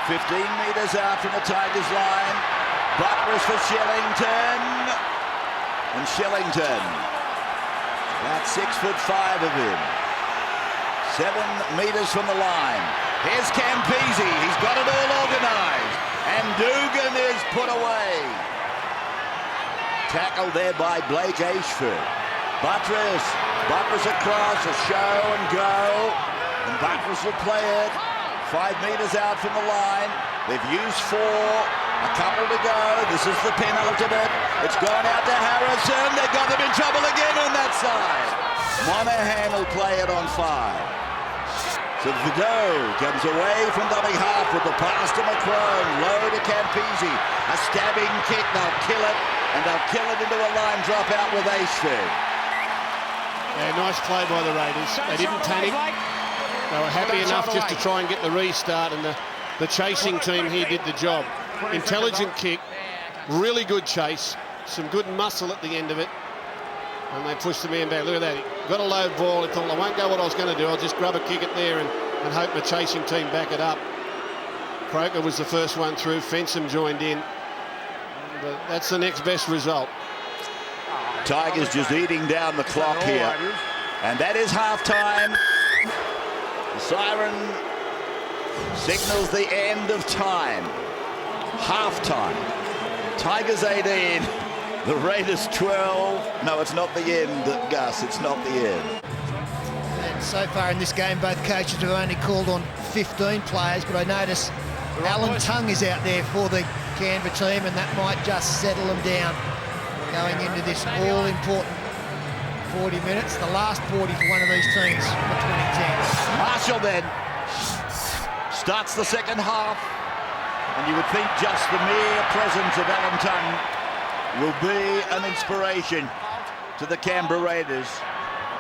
15 metres out from the Tigers line. Butters for Shillington. And Shillington. About 6'5" of him. 7 metres from the line. Here's Campese. He's got it all organised. And Dugan is put away. Tackled there by Blake Ashford. Butters across, a show and go. And Butters will play it. 5 metres out from the line. They've used 4. A couple to go. This is the penultimate. It's gone out to Harrison. They got them in trouble again on that side. Monahan will play it on 5. So Vidot comes away from dummy half with the pass to McCrone. Low to Campese. A stabbing kick. They'll kill it. And they'll kill it into a line drop out with Ashford. Yeah, nice play by the Raiders. They didn't panic. They were happy enough just to try and get the restart, and the chasing team here did the job. Intelligent kick, really good chase, some good muscle at the end of it, and they pushed the man back. Look at that, he got a low ball. He thought, I won't go what I was going to do, I'll just grab a kick it there and hope my chasing team back it up. Croker was the first one through, Fensom joined in, but that's the next best result. Tigers just eating down the clock here, and that is half-time. The siren signals the end of time. Half-time. Tigers 18, the Raiders 12. No, it's not the end, Gus. It's not the end. And so far in this game, both coaches have only called on 15 players, but I notice Alan Tongue is out there for the Canberra team, and that might just settle them down going into this all-important 40 minutes, the last 40 for one of these teams for 2010. Marshall then starts the second half, and you would think just the mere presence of Alan Tongue will be an inspiration to the Canberra Raiders.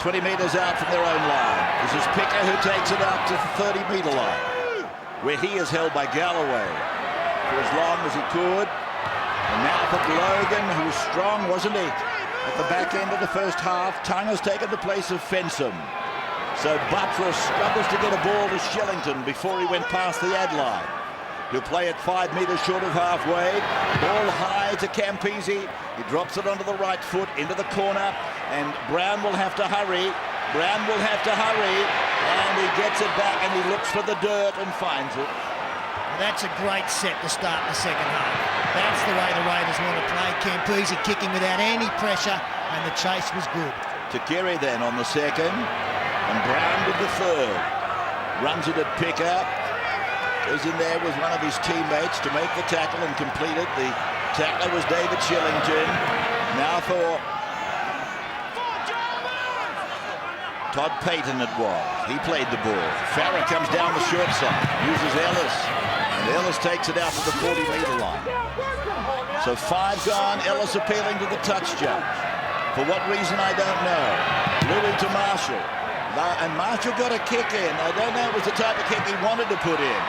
20 metres out from their own line. This is Picker who takes it out to the 30-metre line, where he is held by Galloway for as long as he could. And now for Logan, who was strong, wasn't he? At the back end of the first half, Tongue has taken the place of Fensom. So Buttress struggles to get a ball to Shillington before he went past the ad line. He'll play it 5 metres short of halfway. Ball high to Campese. He drops it onto the right foot into the corner, and Brown will have to hurry. And he gets it back, and he looks for the dirt and finds it. That's a great set to start the second half. That's the way the Raiders want to play. Campese kicking without any pressure, and the chase was good. Takiri then on the second, and Brown with the third. Runs it at Picker. Goes in there with one of his teammates to make the tackle and complete it. The tackler was David Shillington. Now for Todd Payton it was. He played the ball. Farah comes down the short side, uses Ellis. And Ellis takes it out to the 40-metre line. So 5 gone, Ellis appealing to the touch judge. For what reason, I don't know. Louis to Marshall. And Marshall got a kick in. I don't know, it was the type of kick he wanted to put in.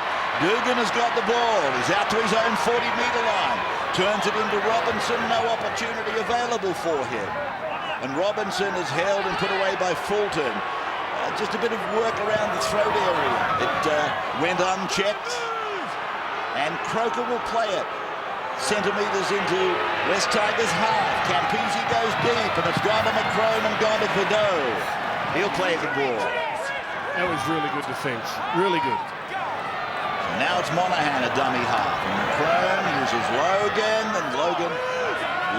Dugan has got the ball. He's out to his own 40-metre line. Turns it into Robinson. No opportunity available for him. And Robinson is held and put away by Fulton. Just a bit of work around the throat area. It went unchecked. And Croker will play it. Centimetres into West Tigers half. Campese goes deep, and it's gone to McCrone and gone to Vidot. He'll play the ball. That was really good defence. Really good. So now it's Monahan, a dummy half. And McCrone uses Logan, and Logan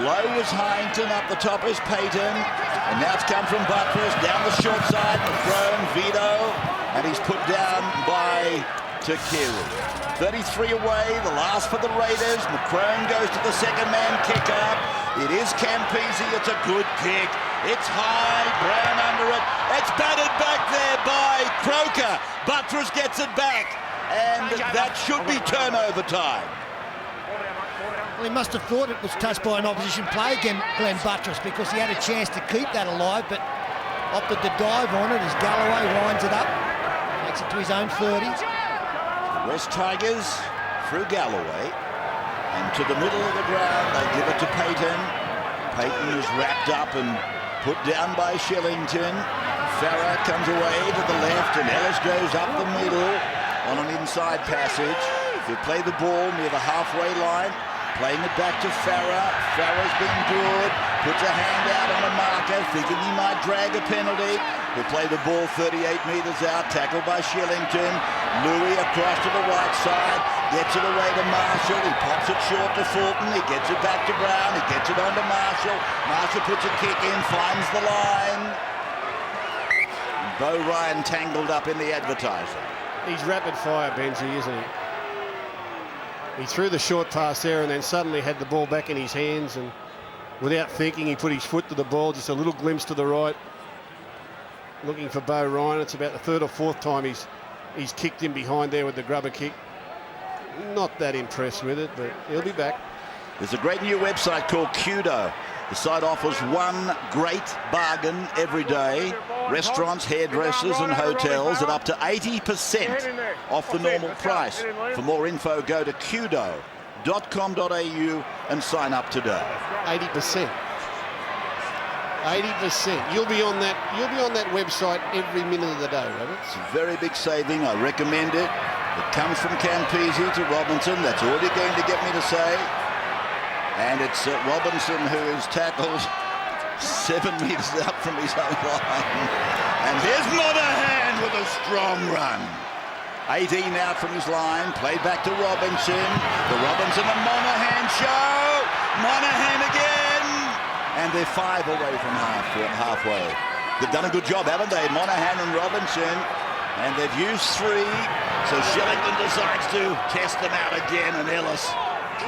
low is Hyington, up the top is Payton. And now it's come from Buttress, down the short side, McCrone, Vito, and he's put down by Takiri. 33 away, the last for the Raiders. McCrone goes to the second man kick up. It is Campese, it's a good kick. It's high, Brown under it. It's batted back there by Croker. Buttress gets it back, and that should be turnover time. Well, he must have thought it was touched by an opposition play again, Glenn Buttress, because he had a chance to keep that alive, but opted to dive on it as Galloway winds it up. Takes it to his own 30. West Tigers through Galloway. And to the middle of the ground, they give it to Payton. Payton is wrapped up and put down by Shillington. Farah comes away to the left, and Ellis goes up the middle on an inside passage. They play the ball near the halfway line, playing it back to Farah. Farah's been good, puts a hand out on a marker, thinking he might drag a penalty. They play the ball 38 metres out, tackled by Shillington. Louis across to the right side, gets it away to Marshall. He pops it short to Fulton. He gets it back to Brown. He gets it on to Marshall. Marshall puts a kick in, finds the line. Bo Ryan tangled up in the advertiser. He's rapid fire, Benji, isn't he? He threw the short pass there and then suddenly had the ball back in his hands, and without thinking, he put his foot to the ball, just a little glimpse to the right. Looking for Bo Ryan. It's about the third or fourth time he's kicked him behind there with the grubber kick. Not that impressed with it, but he'll be back. There's a great new website called Kudo. The site offers one great bargain every day. Restaurants, hairdressers and hotels at up to 80% off the normal price. For more info, go to kudo.com.au and sign up today. 80%. 80%. You'll be on that website every minute of the day, Robert. It's a very big saving. I recommend it. It comes from Campese to Robinson. That's all you're going to get me to say. And it's Robinson who is tackled 7 metres out from his own line. And here's Monahan with a strong run. 18 out from his line, played back to Robinson. The Robinson and Monahan show. Monahan again. And they're 5 away from halfway. They've done a good job, haven't they? Monahan and Robinson. And they've used 3. So Shillington decides to test them out again, and Ellis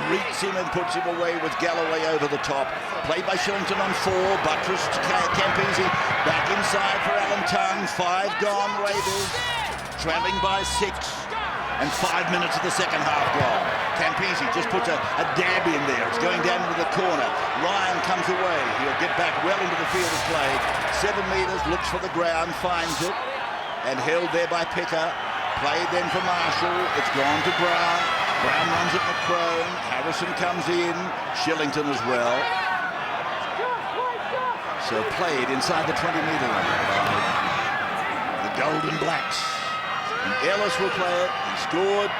greets him and puts him away with Galloway over the top. Played by Shillington on 4, buttressed to Campese, back inside for Alan Tongue. 5 gone, Raiders, trailing by 6, and 5 minutes of the second half gone. Campese just puts a dab in there. It's going down into the corner. Ryan comes away. He'll get back well into the field of play. 7 metres, looks for the ground, finds it, and held there by Picker. Played then for Marshall. It's gone to Brown. Brown runs at McCrone. Harrison comes in. Shillington as well. So played inside the 20-metre line by the Golden Blacks. And Ellis will play it. He scored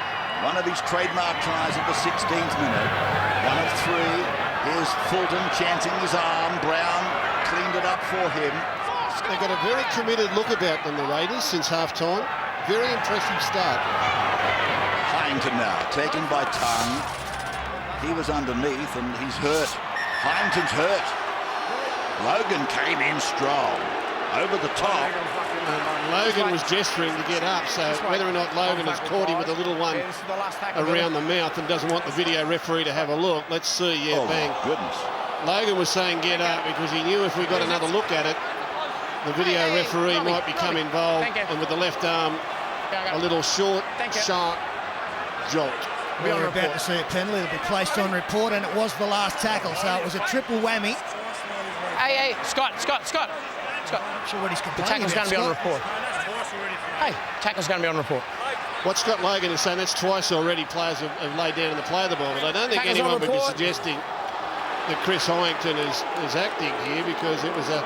one of his trademark tries at the 16th minute. 1 of 3. Here's Fulton chancing his arm. Brown cleaned it up for him. They've got a very committed look about them, the Raiders, since half-time. Very impressive start. Hyington now, taken by Tongue. He was underneath and he's hurt. Hyington's hurt. Logan came in strong. Over the top. Logan was gesturing to get up, so whether or not Logan has caught him with a little one around the mouth and doesn't want the video referee to have a look, let's see. Yeah, oh, bang. My goodness. Logan was saying get up because he knew if we got another look at it, the video referee might become involved, and with the left arm, a little short, sharp jolt. We were about to see a penalty. It'll be placed on report, and it was the last tackle, so it was a triple whammy. Hey, Scott. Not sure what he's The complaining tackle's about, going to be on Scott. report. Hey, tackle's going to be on report. What Scott Logan is saying, that's twice already players have laid down in the play of the ball, but I don't think Tackle's anyone on would be report. suggesting that Chris Hyington is acting here, because it was a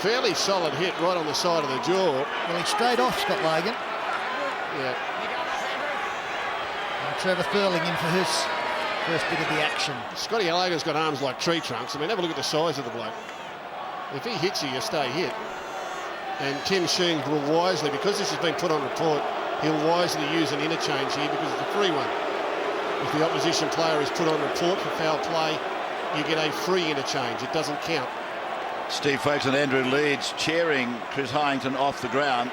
fairly solid hit right on the side of the jaw. Well, he's straight off, Scott Logan. Yeah. And Trevor Thurling in for his first bit of the action. Scotty Logan's got arms like tree trunks. I mean, have a look at the size of the bloke. If he hits you, you stay hit. And Tim Sheen will wisely, because this has been put on report, he'll wisely use an interchange here because it's a free one. If the opposition player is put on report for foul play, you get a free interchange. It doesn't count. Steve Folkes and Andrew Leeds cheering Chris Hyington off the ground.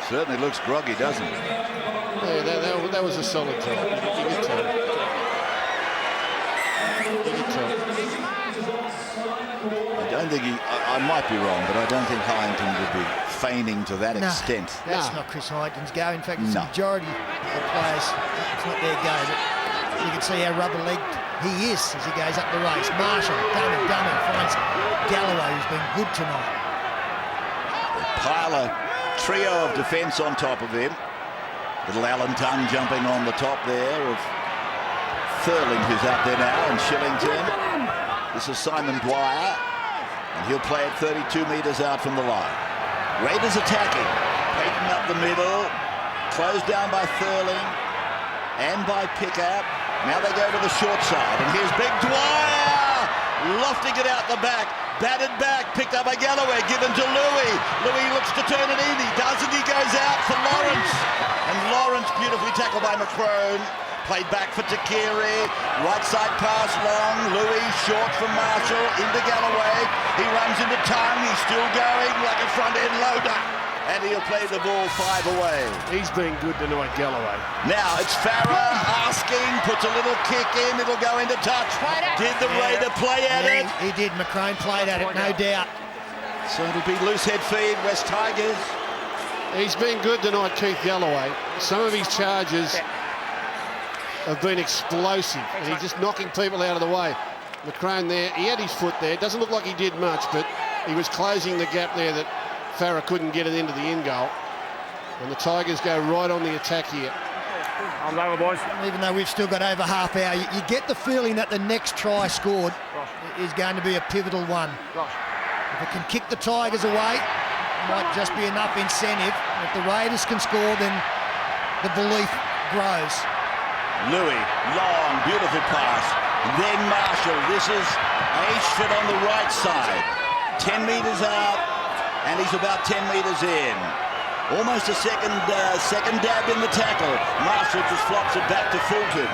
Certainly looks groggy, doesn't he? Yeah, that was a solid job. You could tell. You could tell. I don't think I might be wrong, but I don't think Hyington would be feigning to that extent. That's not Chris Hyington's go. In fact, it's No. the majority of the players, it's not their go. But you can see how rubber-legged he is as he goes up the race. Marshall, dummy, finds Galloway, who's been good tonight. Pyler trio of defence on top of him. Little Alan Tongue jumping on the top there of Thurling, who's out there now, and Shillington. This is Simon Dwyer, and he'll play it 32 metres out from the line. Raiders attacking. Peyton up the middle, closed down by Thurling and by Pickup. Now they go to the short side, and here's big Dwyer, lofting it out the back, batted back, picked up by Galloway, given to Louis. Louis looks to turn it in, he doesn't, he goes out for Lawrence. And Lawrence beautifully tackled by McCrone. Played back for Takiri, right side pass long, Louis short from Marshall, into Galloway, he runs into Tongue, he's still going like a front end loader, and he'll play the ball 5 away. He's been good tonight, Galloway. Now it's Farah asking, puts a little kick in, it'll go into touch. Did the Raider play at it? He did, McCrone played at it, no doubt. So it'll be loose head feed, West Tigers. He's been good tonight, Keith Galloway. Some of his charges have been explosive, and he's just knocking people out of the way. McCrone there, he had his foot there. Doesn't look like he did much, but he was closing the gap there that Farah couldn't get it into the end goal. And the Tigers go right on the attack here. I'm over, boys. Even though we've still got over half hour, you get the feeling that the next try scored is going to be a pivotal one. If it can kick the Tigers away, it might just be enough incentive. If the Raiders can score, then the belief grows. Louis, long, beautiful pass. Then Marshall. This is Ashford on the right side. 10 metres out, and he's about 10 metres in. Almost a second dab in the tackle. Marshall just flops it back to Fulton.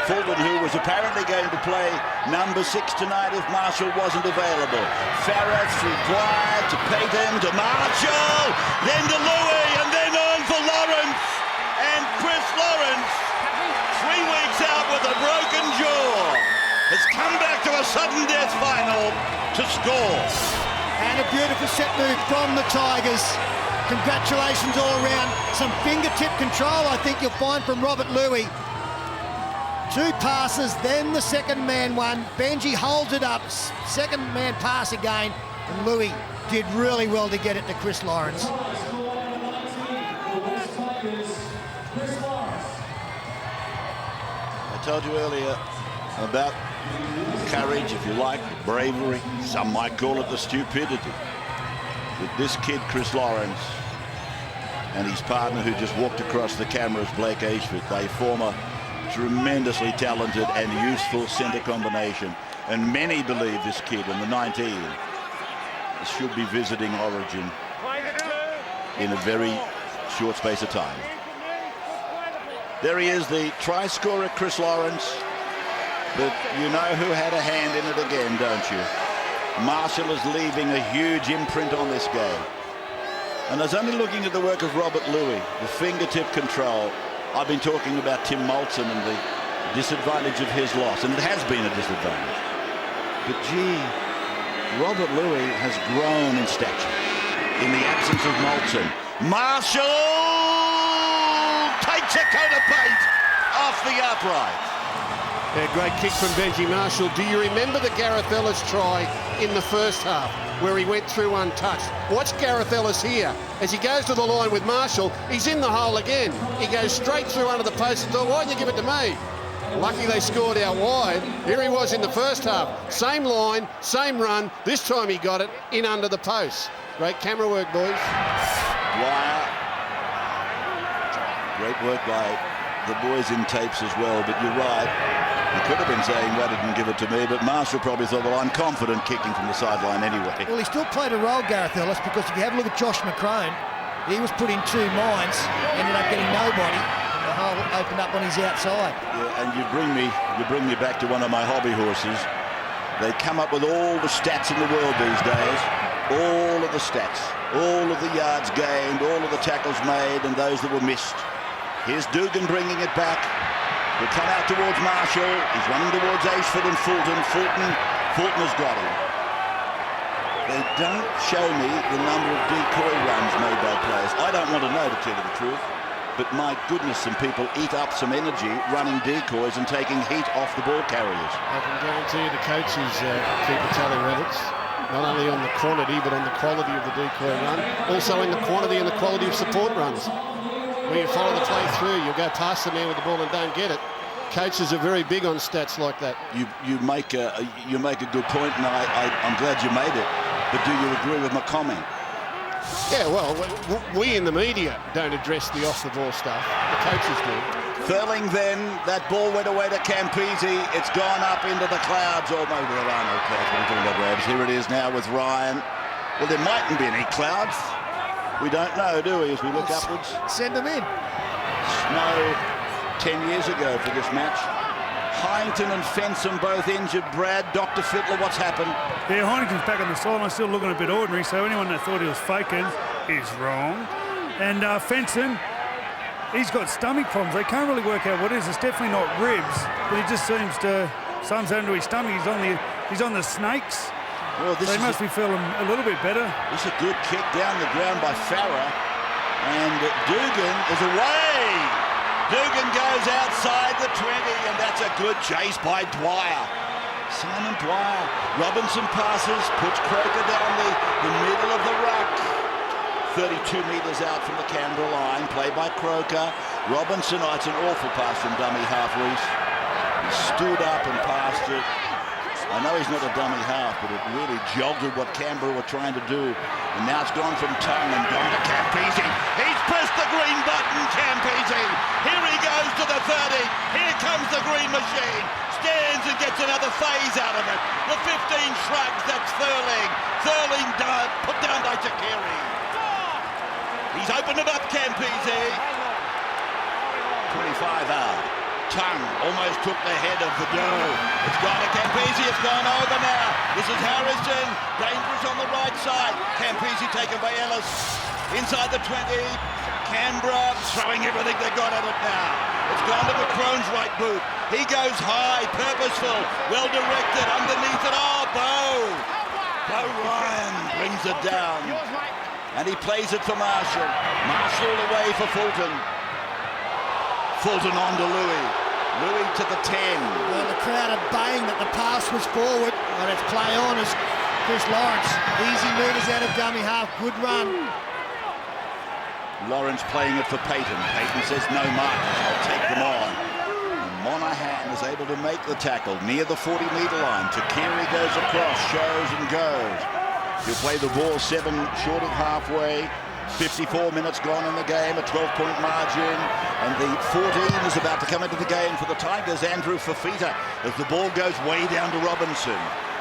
Fulton, who was apparently going to play number 6 tonight if Marshall wasn't available. Farah through Dwyer to Peyton to Marshall, then to Louis, and then on for Lawrence. And Chris Lawrence, 3 weeks out with a broken jaw, has come back to a sudden death final to score. And a beautiful set move from the Tigers. Congratulations all around. Some fingertip control, I think you'll find, from Robert Louis. 2 passes, then the second man one. Benji holds it up, second man pass again, and Louis did really well to get it to Chris Lawrence. I told you earlier about courage, if you like, bravery. Some might call it the stupidity. With this kid, Chris Lawrence, and his partner who just walked across the cameras, Blake Ashford, they form a tremendously talented and useful centre combination. And many believe this kid in the 19 should be visiting Origin in a very short space of time. There he is, the try scorer, Chris Lawrence. But you know who had a hand in it again, don't you? Marshall is leaving a huge imprint on this game. And I was only looking at the work of Robert Louis, the fingertip control. I've been talking about Tim Moulton and the disadvantage of his loss, and it has been a disadvantage. But gee, Robert Louis has grown in stature in the absence of Moulton. Marshall takes a coat of paint off the upright. Yeah, great kick from Benji Marshall. Do you remember the Gareth Ellis try in the first half where he went through untouched? Watch Gareth Ellis here. As he goes to the line with Marshall, he's in the hole again. He goes straight through under the post and thought, why didn't you give it to me? Lucky they scored out wide. Here he was in the first half. Same line, same run. This time he got it in under the post. Great camera work, boys. Wire. Great work by the boys in tapes as well, but you're right. He could have been saying, why didn't give it to me? But Marshall probably thought, well, I'm confident kicking from the sideline anyway. Well, he still played a role, Gareth Ellis, because if you have a look at Josh McCrone, he was put in 2 minds, ended up getting nobody, and the hole opened up on his outside. Yeah, and you bring me back to one of my hobby horses. They come up with all the stats in the world these days. All of the stats, all of the yards gained, all of the tackles made, and those that were missed. Here's Dugan bringing it back. He'll come out towards Marshall. He's running towards Ashford and Fulton. Fulton has got him. They don't show me the number of decoy runs made by players. I don't want to know, to tell you the truth. But my goodness, some people eat up some energy running decoys and taking heat off the ball carriers. I can guarantee you the coaches keep a tally, Roberts. not only on the quantity but on the quality of the decoy run, also in the quantity and the quality of support runs. When you follow the play through, you'll go past the man with the ball and don't get it. Coaches are very big on stats like that. You make a good point, and I'm glad you made it. But do you agree with my comment? Yeah, well, we in the media don't address the off-the-ball stuff. The coaches do. Thurling then, that ball went away to Campese. It's gone up into the clouds. Oh, maybe there are no clouds. We're talking about Rabs. Here it is now with Ryan. Well, there mightn't be any clouds. We don't know, do we, as we look upwards? Send them in. Snow 10 years ago for this match. Hyington and Fenson both injured. Brad, Dr. Fittler, what's happened? Yeah, Heinington's back on the sideline, still looking a bit ordinary, so anyone that thought he was faking is wrong. And Fenson, he's got stomach problems. They can't really work out what it is. It's definitely not ribs, but he just seems to, something's happened to his stomach. He's on the snakes. Well, So he must be feeling a little bit better. This is a good kick down the ground by Farah. And Dugan is away. Dugan goes outside the 20, and that's a good chase by Dwyer. Simon Dwyer. Robinson passes, puts Croker down the middle of the ruck. 32 metres out from the Canberra line, play by Croker. Robinson, oh, it's an awful pass from dummy half, Reese. He stood up and passed it. I know he's not a dummy half, but it really jolted what Canberra were trying to do. And now it's gone from Tongue and gone to Campese. He's pressed the green button, Campese. Here he goes to the 30. Here comes the green machine. Stands and gets another phase out of it. The 15 shrugs, that's Thurling. Thurling put down by Takiri. He's opened it up, Campese. 25 out. Tongue almost took the head of the dough. It's gone to Campese, it's gone over now. This is Harrison, dangerous on the right side. Campese taken by Ellis. Inside the 20, Canberra throwing everything they got at it now. It's gone to McCrone's right boot. He goes high, purposeful, well directed, underneath it. Oh, Bo Ryan brings it down. And he plays it for Marshall. Marshall away for Fulton. Fulton on to Louis. Louis to the 10. Well, the crowd are baying that the pass was forward, but it's play on as Chris Lawrence. Easy metres out of dummy half. Good run. Lawrence playing it for Payton. Payton says no markers. I'll take them on. And Monahan is able to make the tackle near the 40-metre line. Takiri goes across, shows and goes. He'll play the ball 7 short of halfway. 54 minutes gone in the game, a 12-point margin, and the 14 is about to come into the game for the Tigers. Andrew Fafita as the ball goes way down to Robinson.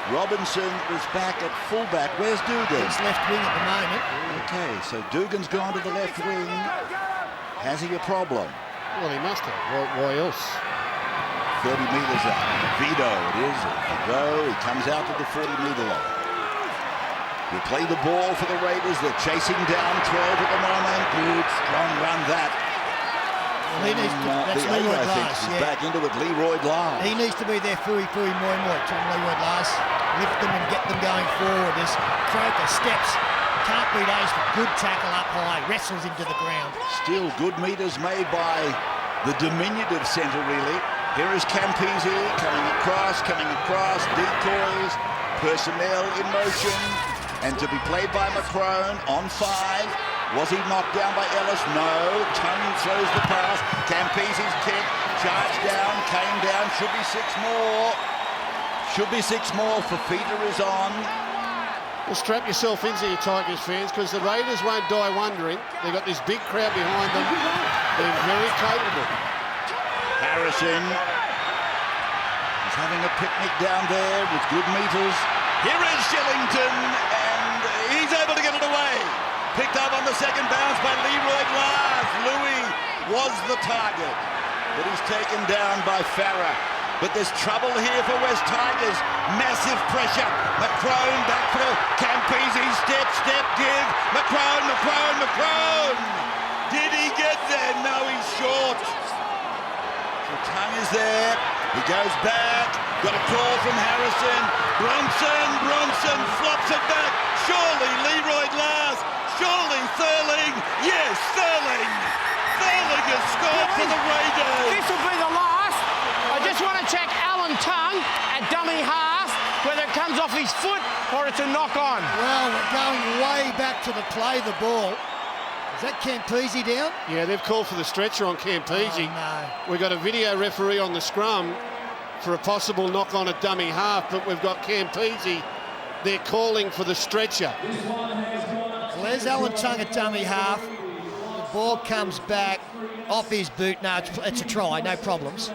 Robinson was back at fullback. Where's Dugan? He's left wing at the moment. Okay, so Dugan's gone to the left wing. Has he a problem? Well, he must have. Why else? 30 metres out. Vito it is. Vito, he comes out to the 40-metre line. He'll play the ball for the Raiders. They're chasing down 12 at the moment. Good, strong run that. Well, he needs to, that's Leroy Glass. He's back into it, Leroy Glass. He needs to be there, moi, to Leroy Glass. Lift them and get them going forward. As Croker steps, can't beat Ace, but good tackle up high, wrestles into the ground. Still good metres made by the diminutive centre, really. Here is Campese coming across, decoys, personnel in motion. And to be played by McCrone on 5. Was he knocked down by Ellis? No. Tongue throws the pass. Campese's kick. Charged down. Came down. Should be 6 more. Should be 6 more. Fafita is on. Well, strap yourself into your Tigers fans, because the Raiders won't die wondering. They've got this big crowd behind them. They're very capable. Harrison is having a picnic down there with good metres. Here is Shillington, and he's able to get it away. Picked up on the second bounce by Leroy Glass. Louis was the target, but he's taken down by Farah. But there's trouble here for West Tigers. Massive pressure. McCrone back for Campese. Step, give. McCrone. Did he get there? No, he's short. So Tongue is there. He goes back. Got a call from Harrison. Bronson flops it back. Surely Leroy Glass. Surely Thurling. Yes, Thurling. Thurling has scored for the Raiders. This will be the last. I just want to check Alan Tongue at dummy half, whether it comes off his foot or it's a knock on. Well, we're going way back to the play the ball. Is that Campese down? Yeah, they've called for the stretcher on Campese. Oh, no. We've got a video referee on the scrum for a possible knock on at dummy half, but we've got Campese. They're calling for the stretcher. Les Allentung at dummy half. The ball comes back off his boot. No, it's a try, no problems.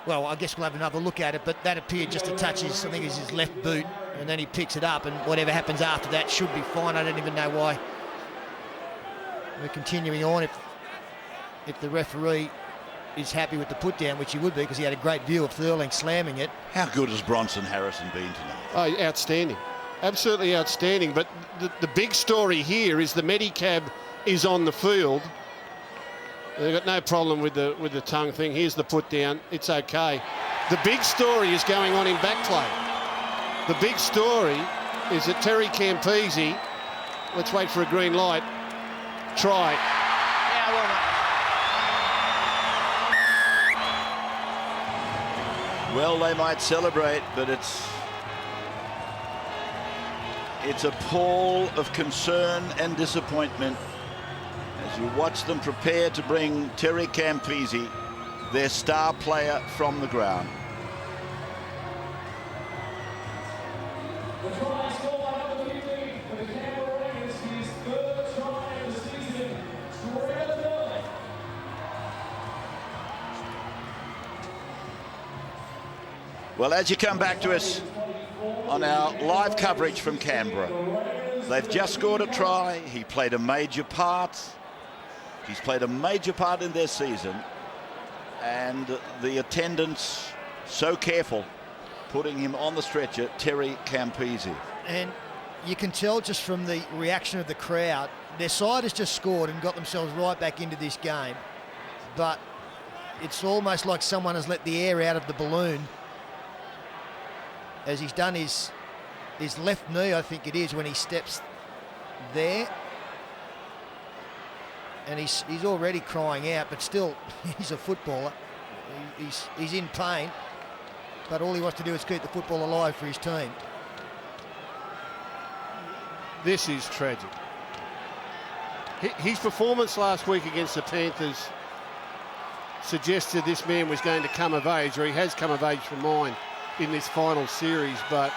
Well, I guess we'll have another look at it, but that appeared just to touch his, I think it's his left boot, and then he picks it up, and whatever happens after that should be fine. I don't even know why we're continuing on if the referee is happy with the put down, which he would be because he had a great view of Thurling slamming it. How good has Bronson Harrison been tonight? Oh, outstanding. Absolutely outstanding. But the big story here is the Medicab is on the field. They've got no problem with the tongue thing. Here's the put down. It's okay. The big story is going on in back play. The big story is that Terry Campese, let's wait for a green light, try. Yeah, well, mate. Well, they might celebrate, but it's a pall of concern and disappointment as you watch them prepare to bring Terry Campese, their star player, from the ground. Well, as you come back to us on our live coverage from Canberra, they've just scored a try. He played a major part. He's played a major part in their season. And the attendants so careful putting him on the stretcher, Terry Campese. And you can tell just from the reaction of the crowd, their side has just scored and got themselves right back into this game. But it's almost like someone has let the air out of the balloon as he's done his left knee, I think it is, when he steps there. And he's already crying out, but still, he's a footballer. He's in pain, but all he wants to do is keep the football alive for his team. This is tragic. His performance last week against the Panthers suggested this man was going to come of age, or he has come of age for mine in this final series, but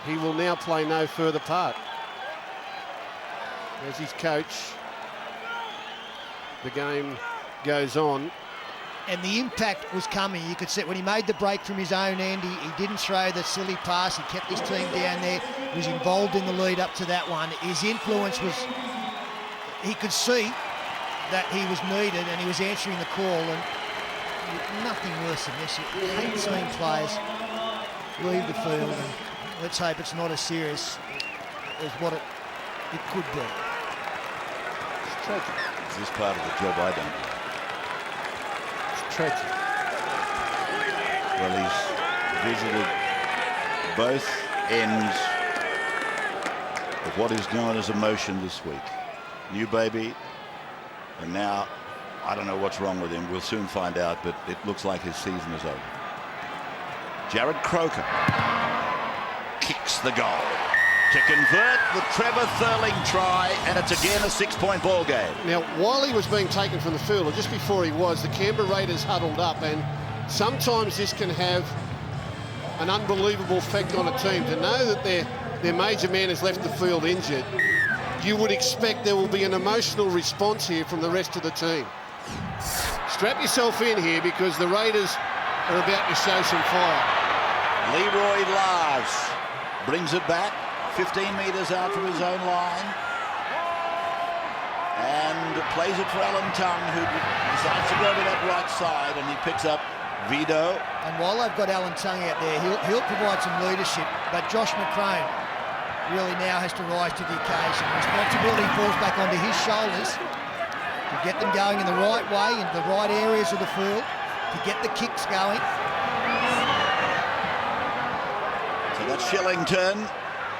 he will now play no further part. As his coach, the game goes on. And the impact was coming. You could see when he made the break from his own end, he didn't throw the silly pass. He kept his team down there. He was involved in the lead up to that one. His influence was, he could see that he was needed and he was answering the call. And nothing worse than this. You hate seeing players leave the field, and let's hope it's not as serious as what it could be. It's tragic. Is this part of the job I don't do? It's tragic. Well, he's visited both ends of what is known as emotion this week. New baby, and now I don't know what's wrong with him. We'll soon find out, but it looks like his season is over. Jared Croker kicks the goal to convert the Trevor Thurling try, and it's again a 6-point ball game. Now, while he was being taken from the field, or just before he was, the Canberra Raiders huddled up, and sometimes this can have an unbelievable effect on a team. To know that their major man has left the field injured, you would expect there will be an emotional response here from the rest of the team. Strap yourself in here because the Raiders are about to show some fire. Leroy Lars brings it back 15 metres out from his own line and plays it for Allentung, who decides to go to that right side, and he picks up Vito. And while they've got Allentung out there, he'll provide some leadership, but Josh McCrone really now has to rise to the occasion. Responsibility falls back onto his shoulders to get them going in the right way, in the right areas of the field, to get the kicks going. So that's Shillington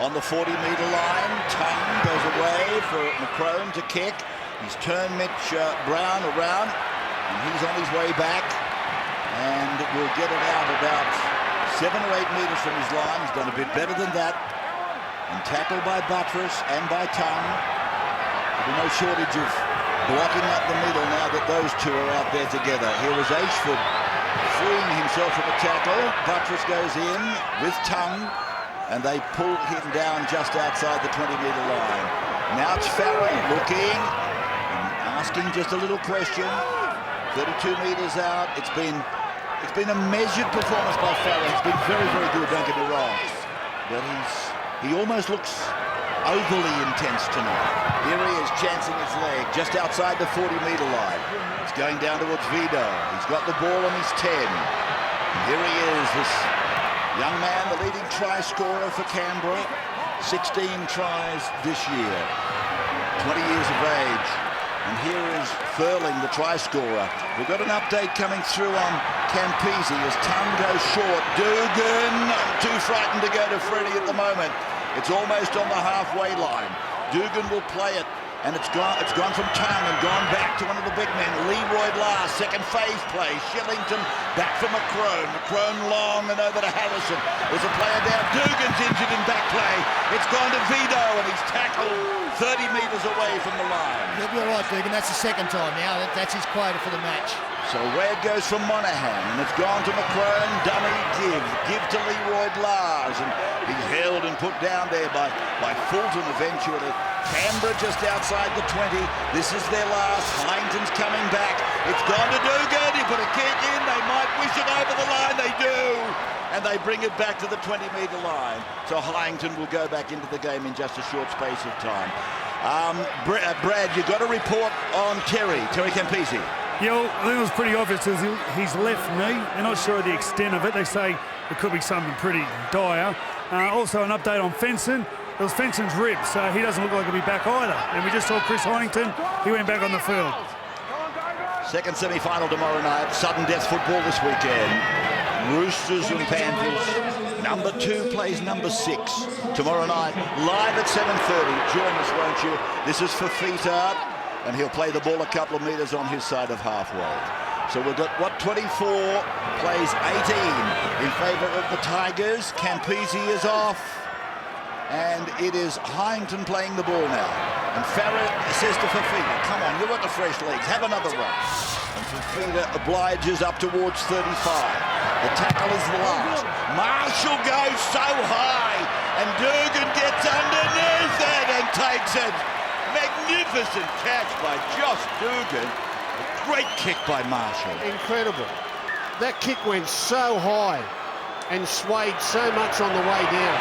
on the 40-metre line. Tongue goes away for McCrone to kick. He's turned Mitch Brown around, and he's on his way back, and will get it out about 7 or 8 metres from his line. He's done a bit better than that. And tackled by Buttress and by Tongue. There'll be no shortage of blocking up the middle now that those two are out there together. Here is Ashford freeing himself from a tackle. Buttress goes in with Tongue, and they pull him down just outside the 20-metre line. Now it's Farrell looking and asking just a little question. 32 metres out. It's been a measured performance by Farrell. He's been very, very good, don't get me wrong. But he almost looks overly intense tonight. Here he is chancing his leg just outside the 40-metre line. He's going down towards Vito. He's got the ball on his 10. And here he is, this young man, the leading try scorer for Canberra. 16 tries this year. 20 years of age. And here is Furling, the try scorer. We've got an update coming through on Campese as Tongue goes short. Dugan, too frightened to go to Freddie at the moment. It's almost on the halfway line. Dugan will play it, and it's gone from Tongue and gone back to one of the big men. Leroy last, second phase play. Shillington back for McCrone. McCrone long and over to Harrison. There's a player down. Dugan's injured in back play. It's gone to Vito, and he's tackled 30 metres away from the line. He'll be all right, Dugan. That's the second time now. That's his quota for the match. So away it goes from Monahan, and it's gone to McCrone. Dummy give to Leroy Lars, and he's held and put down there by Fulton eventually. Canberra just outside the 20. This is their last. Langton's coming back. It's gone to Dugan. He put a kick in. They might wish it over the line. They do. And they bring it back to the 20-metre line. So Langton will go back into the game in just a short space of time. Brad, you've got a report on Terry Campese. Yeah, well, I think it was pretty obvious. It was his left knee. They're not sure of the extent of it. They say it could be something pretty dire. Also, an update on Fenson. It was Fenson's ribs, so he doesn't look like he'll be back either. And we just saw Chris Hyington. He went back on the field. Second semi-final tomorrow night. Sudden death football this weekend. Roosters and Panthers. Number 2 plays number 6 tomorrow night. Live at 7:30. Join us, won't you? This is Fafita, and he'll play the ball a couple of metres on his side of halfway. So we've got 24 plays 18 in favour of the Tigers. Campese is off, and it is Hyington playing the ball now. And Farrell says to Fafita, come on, you've got the fresh legs, have another run. And Fafita obliges up towards 35. The tackle is the last. Marshall goes so high, and Dugan gets underneath it and takes it. Magnificent catch by Josh Dugan. A great kick by Marshall. Incredible. That kick went so high and swayed so much on the way down.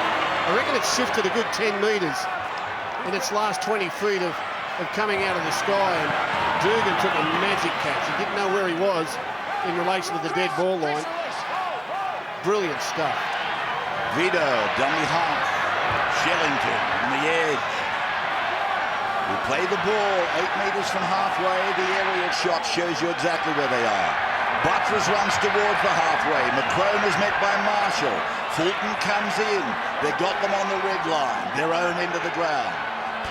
I reckon it shifted a good 10 metres in its last 20 feet of coming out of the sky, and Dugan took a magic catch. He didn't know where he was in relation to the dead ball line. Brilliant stuff. Vito, dummy half. Shillington on the edge. We play the ball 8 metres from halfway. The aerial shot shows you exactly where they are. Buttress runs towards the halfway. McCrone is met by Marshall. Fulton comes in. They got them on the red line, their own end of the ground.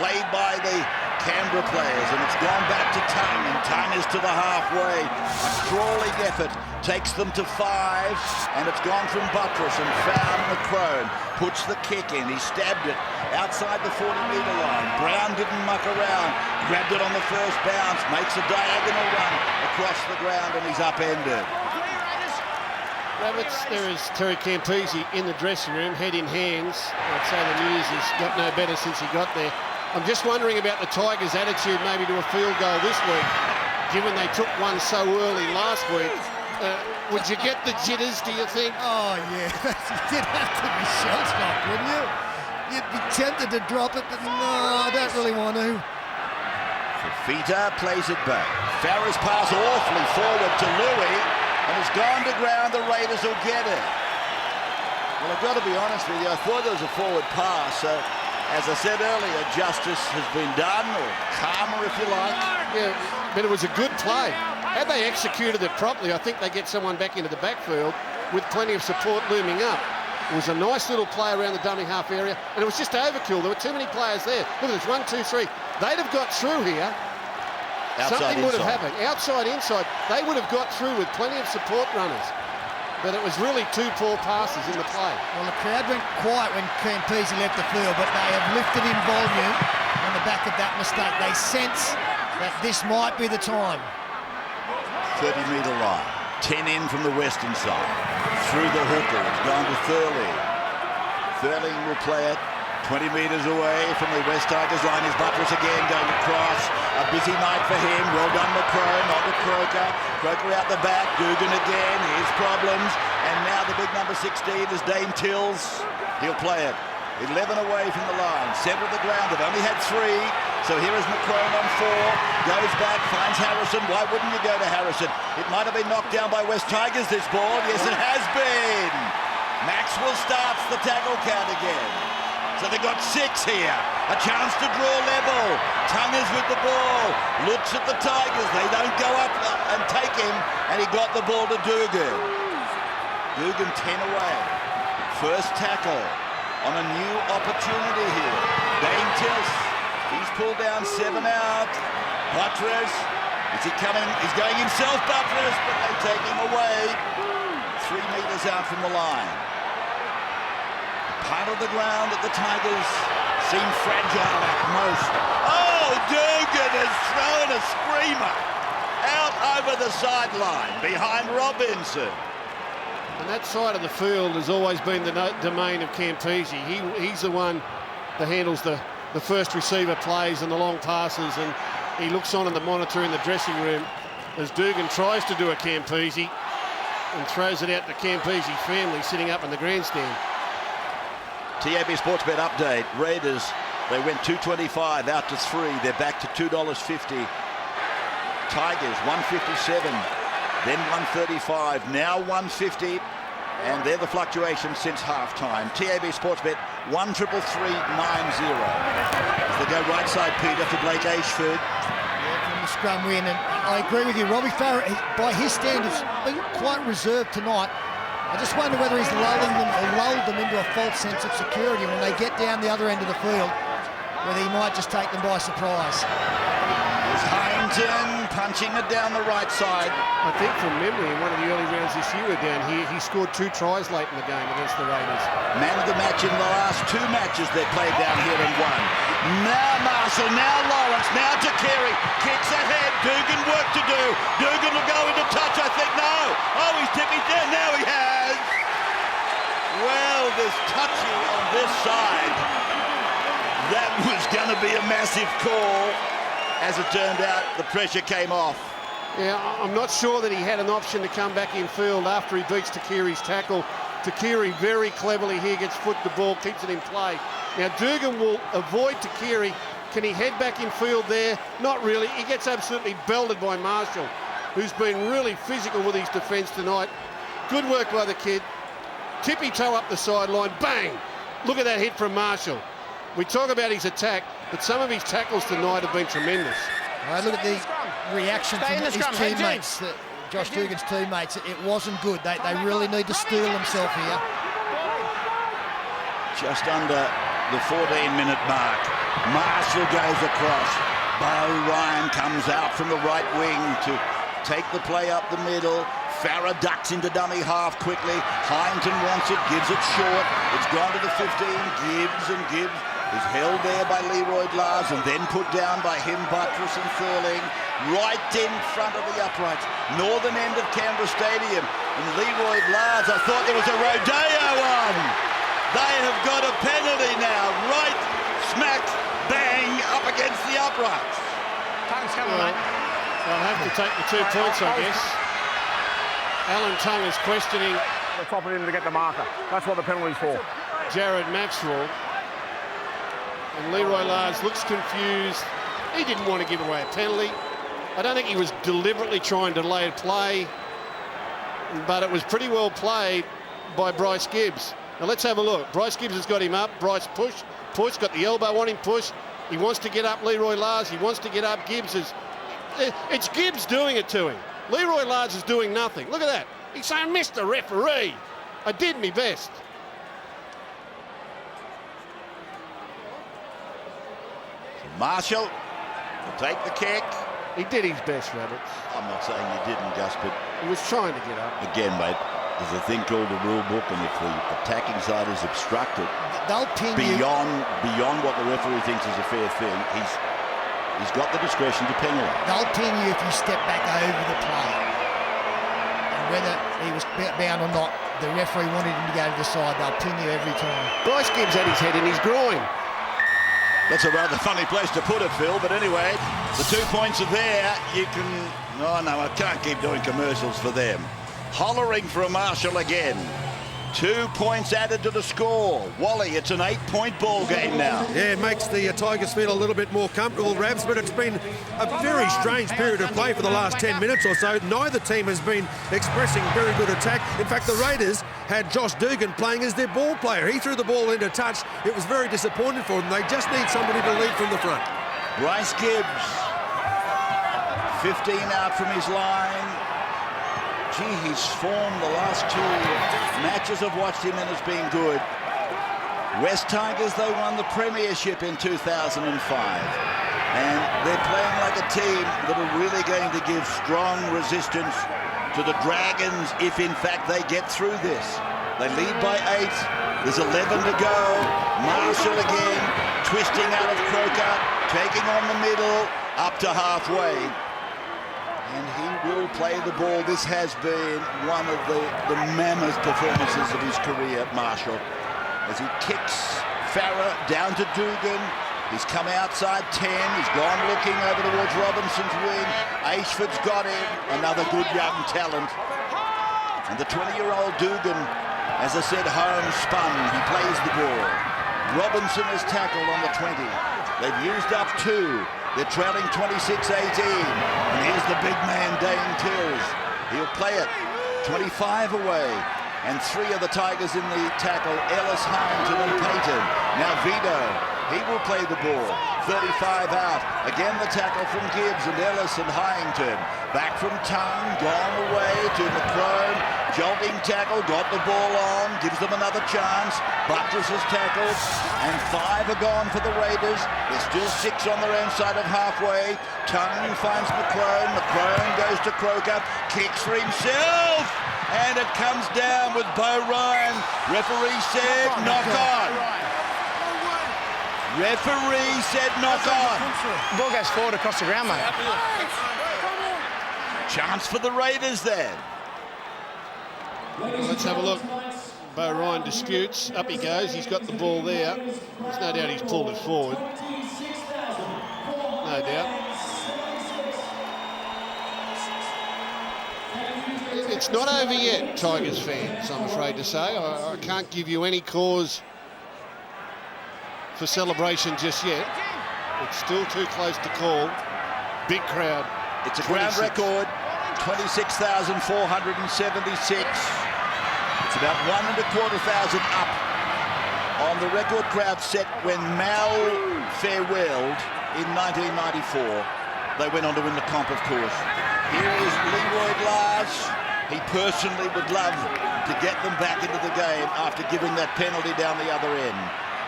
Played by the Canberra players, and it's gone back to Tongue, and Tongue is to the halfway. A crawling effort takes them to 5, and it's gone from Buttress and found McCrone. Puts the kick in. He stabbed it outside the 40-metre line. Brown didn't muck around. Grabbed it on the first bounce. Makes a diagonal run across the ground, and he's upended. Rabbits, there is Terry Campese in the dressing room, head in hands. I'd say the news has got no better since he got there. I'm just wondering about the Tigers' attitude maybe to a field goal this week, given they took one so early last week. Would you get the jitters, do you think? Oh, yeah. You'd have to be shell-shocked, wouldn't you? You'd be tempted to drop it, but no, I don't really want to. Fafita plays it back. Farrell's pass awfully forward to Louis, and it's gone to ground. The Raiders will get it. Well, I've got to be honest with you, I thought there was a forward pass, so as I said earlier, justice has been done, or karma if you like. Yeah, but it was a good play. Had they executed it properly, I think they get someone back into the backfield with plenty of support looming up. It was a nice little play around the dummy half area, and it was just overkill. There were too many players there. Look at this, 1, 2, 3. They'd have got through here. Outside, something would inside. have happened. Outside, inside. They would have got through with plenty of support runners. but it was really two poor passes in the play. Well, the crowd went quiet when Campese left the field, but they have lifted in volume on the back of that mistake. They sense that this might be the time. 30-metre line. 10 in from the western side. Through the hooker. It's gone to Thurling. Thurling will play it 20 metres away from the West Tigers line. Is Buttress again going across. A busy night for him. Well done, McCrone. On to Croker. Croker out the back. Dugan again. His problems. And now the big number 16 is Dane Tills. He'll play it. 11 away from the line. 7 to the ground. They've only had 3. So here is McCrone on 4. Goes back. Finds Harrison. Why wouldn't you go to Harrison? It might have been knocked down by West Tigers, this ball. Yes, it has been. Maxwell starts the tackle count again. So they've got 6 here. A chance to draw level. Tunger's with the ball. Looks at the Tigers. They don't go up and take him. And he got the ball to Dugan. Dugan 10 away. First tackle on a new opportunity here. Dane Tills. He's pulled down 7 out. Buttress. Is he coming? He's going himself, Buttress, but they take him away. 3 metres out from the line. Part of the ground that the Tigers seem fragile at most. Oh, Dugan has thrown a screamer out over the sideline behind Robinson. And that side of the field has always been the domain of Campese. He's the one that handles the first receiver plays and the long passes, and he looks on in the monitor in the dressing room as Dugan tries to do a Campese and throws it out to Campese family sitting up in the grandstand. TAB Sportsbet update. Raiders, they went $2.25 out to 3. They're back to $2.50. Tigers, $1.57. Then $1.35. Now $1.50. And they're the fluctuations since halftime. TAB Sportsbet, 1-3-3-3-9-0. As they go right side, Peter, to Blake Ashford. Yeah, from the scrum win. And I agree with you. Robbie Farah, by his standards, been quite reserved tonight. I just wonder whether he's lulling them or lulled them into a false sense of security when they get down the other end of the field, whether he might just take them by surprise. There's Harrington punching it down the right side. I think from memory, in one of the early rounds this year down here, he scored 2 tries late in the game against the Raiders. Man of the match in the last 2 matches they played down here and won. Now Marshall, now Lawrence, now to Carey. Kicks ahead, Dugan work to do. Dugan will go into touch, I think. No! Oh, he's tipping down, now he has! Well, there's touching on this side. That was going to be a massive call. As it turned out, the pressure came off. Yeah, I'm not sure that he had an option to come back in field after he beats Takiri's tackle. Takiri very cleverly here gets foot the ball, keeps it in play. Now Dugan will avoid Takiri. Can he head back in field there? Not really. He gets absolutely belted by Marshall, who's been really physical with his defence tonight. Good work by the kid. Tippy toe up the sideline, bang! Look at that hit from Marshall. We talk about his attack, but some of his tackles tonight have been tremendous. All right, look at the reaction from his teammates, Josh Dugan's teammates. It wasn't good. They really need to steel themselves here. Just under the 14-minute mark. Marshall goes across. Bo Ryan comes out from the right wing to take the play up the middle. Farah ducks into dummy half quickly. Heinton wants it, gives it short. It's gone to the 15. Gibbs is held there by Leroy Lars and then put down by him, Buttress and Thurling, right in front of the uprights. Northern end of Canberra Stadium. And Leroy Lars, I thought there was a rodeo on. They have got a penalty now, right smack bang up against the uprights. Tongue's coming, mate. They'll have to take the 2 points, I guess. Alan Tongue is questioning. They're topping him to get the marker. That's what the penalty's for. Jared Maxwell. And Leroy Lars looks confused. He didn't want to give away a penalty. I don't think he was deliberately trying to lay a play, but it was pretty well played by Bryce Gibbs. Now let's have a look. Bryce Gibbs has got him up. Bryce push, got the elbow on him, push. He wants to get up Leroy Lars. He wants to get up Gibbs. It's Gibbs doing it to him. Leroy Lars is doing nothing. Look at that. He's saying, Mr. Referee, I did me best. Marshall will take the kick. He did his best, Rabbits. I'm not saying he didn't, Gus, but he was trying to get up. Again, mate, There's a thing called the rule book, and if the attacking side is obstructed they'll pin you. beyond what the referee thinks is a fair thing, he's got the discretion to penalise. They'll pin you if you step back over the player. And whether he was bound or not, the referee wanted him to go to the side. They'll pin you every time. Bryce Gibbs had his head in his groin. That's a rather funny place to put it, Phil, but anyway, the 2 points are there. You can... Oh, no, I can't keep doing commercials for them. Hollering for a Marshall again. 2 points added to the score. Wally, it's an 8-point ball game now. Yeah, it makes the Tigers feel a little bit more comfortable, Ravs, but it's been a very strange period of play for the last 10 minutes or so. Neither team has been expressing very good attack. In fact, the Raiders had Josh Dugan playing as their ball player. He threw the ball into touch. It was very disappointing for them. They just need somebody to lead from the front. Bryce Gibbs, 15 out from his line. Gee, his form the last 2 matches I've watched him in has been good. West Tigers, they won the premiership in 2005. And they're playing like a team that are really going to give strong resistance to the Dragons if, in fact, they get through this. They lead by 8. There's 11 to go. Marshall again, twisting out of Croker, taking on the middle, up to halfway. And he will play the ball. This has been one of the mammoth performances of his career, Marshall. As he kicks Farah down to Dugan. He's come outside 10. He's gone looking over towards Robinson's wing. Ashford's got him. Another good young talent. And the 20-year-old Dugan, as I said, homespun. He plays the ball. Robinson is tackled on the 20. They've used up 2. They're trailing 26-18. And here's the big man, Dane Tills. He'll play it 25 away. And 3 of the Tigers in the tackle, Ellis, Hyington and Payton. Now Vito, he will play the ball. 35 out. Again the tackle from Gibbs and Ellis and Hyington. Back from Tongue, gone away to McCrone. Jolting tackle, got the ball on, gives them another chance. Buttress is tackled, and 5 are gone for the Raiders. There's still 6 on their own side of halfway. Tongue finds McCrone. McCrone goes to Croker, kicks for himself, and it comes down with Bo Ryan. Referee said knock on. Referee said knock on. The ball goes forward across the ground, mate. Chance for the Raiders then. Let's have a look. Bo Ryan disputes. Up he goes. He's got the ball there. There's no doubt he's pulled it forward. No doubt. It's not over yet, Tigers fans, I'm afraid to say. I can't give you any cause for celebration just yet. It's still too close to call. Big crowd. It's a ground record, 26,476. It's about 1,250 up on the record crowd set when Mal farewelled in 1994. They went on to win the comp, of course. Here is Leroy Glass. He personally would love to get them back into the game after giving that penalty down the other end.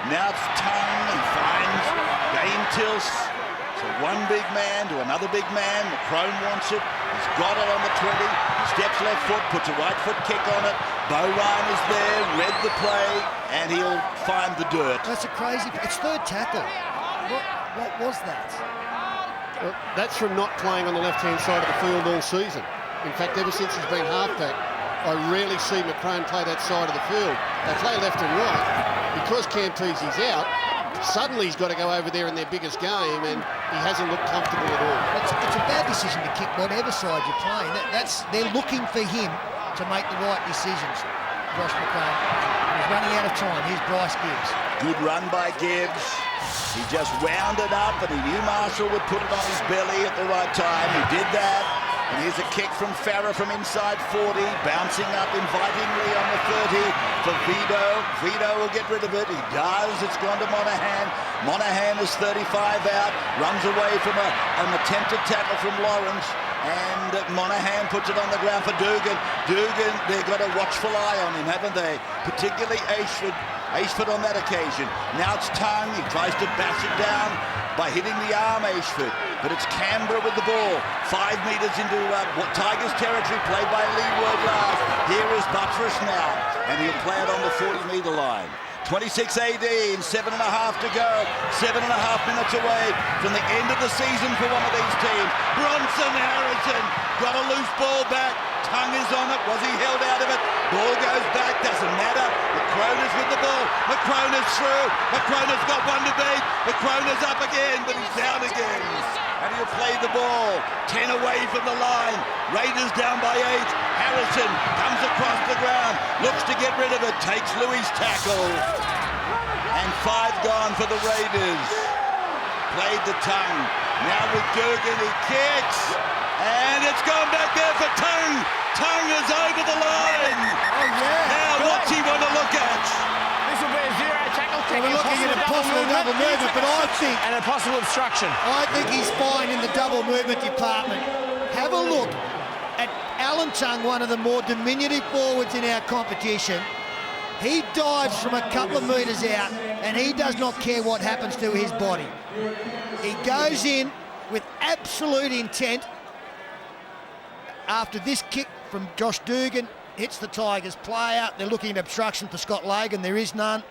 Now it's Tongue. He finds Dane Tills. So one big man to another big man. McCrone wants it. He's got it on the 20. He steps left foot, puts a right foot kick on it. Bo Ryan is there, read the play, and he'll find the dirt. That's a crazy... It's 3rd tackle. What was that? Well, that's from not playing on the left-hand side of the field all season. In fact, ever since he's been halfback, I rarely see McCrone play that side of the field. They play left and right. Because Campese's out, suddenly he's got to go over there in their biggest game, and he hasn't looked comfortable at all. It's a bad decision to kick whatever side you're playing. They're looking for him to make the right decisions, Josh McCrone. He's running out of time. Here's Bryce Gibbs. Good run by Gibbs. He just wound it up, and he knew Marshall would put it on his belly at the right time. He did that. And here's a kick from Farah from inside 40, bouncing up invitingly on the 30 for Vito. Vito will get rid of it. He does. It's gone to Monahan. Monahan is 35 out, runs away from an attempted tackle from Lawrence. And Monahan puts it on the ground for Dugan. Dugan, they've got a watchful eye on him, haven't they? Particularly Ashford. Ashford on that occasion. Now it's Tongue. He tries to bash it down by hitting the arm, Ashford. but it's Canberra with the ball. 5 metres into Tigers territory, played by Leeward last. Here is Buttress now, and he'll play it on the 40-metre line. 26-18, 7.5 to go. 7.5 minutes away from the end of the season for one of these teams. Bronson Harrison got a loose ball back. Tongue is on it. Was he held out of it? Ball goes back. Doesn't matter. McCrona's with the ball. McCrona's through. McCrona's got one to beat. McCrona's up again, but he's down again. And he'll play the ball. 10 away from the line. Raiders down by 8. Harrison comes across the ground. Looks to get rid of it. Takes Louis' tackle. And 5 gone for the Raiders. Played the Tongue. Now with Durgan, he kicks. And it's gone back there for Tongue. Tongue is over the line. Oh, yeah. Now what's he want to look at? This will be a zero tackle. Well, we're looking at a possible double movement, but I think... And a possible obstruction. I think he's fine in the double movement department. Have a look at Alan Tongue, one of the more diminutive forwards in our competition. He dives from a couple of metres out, and he does not care what happens to his body. He goes in with absolute intent. After this kick from Josh Dugan, hits the Tigers player. They're looking at obstruction for Scott Lagan. There is none.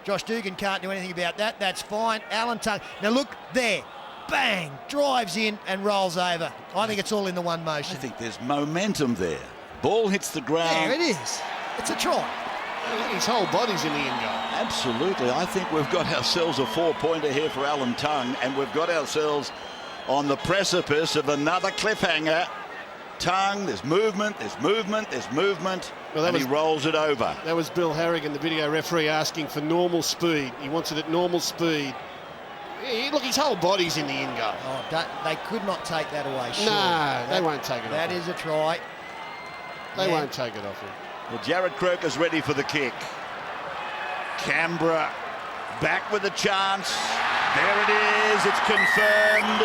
Josh Dugan can't do anything about that. That's fine. Alan Tongue. Now look there. Bang! Drives in and rolls over. I think it's all in the one motion. I think there's momentum there. Ball hits the ground. There it is. It's a try. His whole body's in the end goal. Absolutely. I think we've got ourselves a 4-pointer here for Alan Tongue, and we've got ourselves on the precipice of another cliffhanger. Tongue, there's movement, there's movement, there's movement, and he rolls it over. That was Bill Harrigan, the video referee, asking for normal speed. He wants it at normal speed. Look, his whole body's in the end goal. Oh, they could not take that away, sure. No, they won't take it off. That is a try. They won't take it off him. Well, Jared Croker's ready for the kick. Canberra back with a chance. There it is, it's confirmed.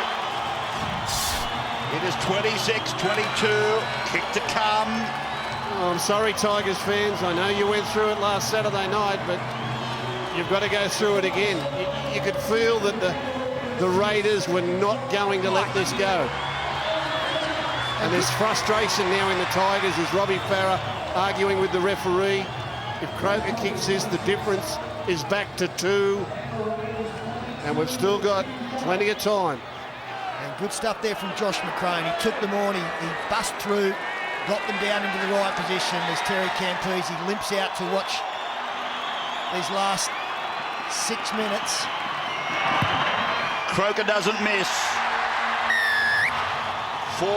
It is 26-22, kick to come. Oh, I'm sorry, Tigers fans. I know you went through it last Saturday night, but you've got to go through it again. You could feel that the Raiders were not going to let this go. And there's frustration now in the Tigers as Robbie Farah arguing with the referee. If Croker kicks this, the difference is back to 2. And we've still got plenty of time. And good stuff there from Josh McCrone. He took them on, he bust through, got them down into the right position as Terry Campese limps out to watch these last 6 minutes. Croker doesn't miss. 4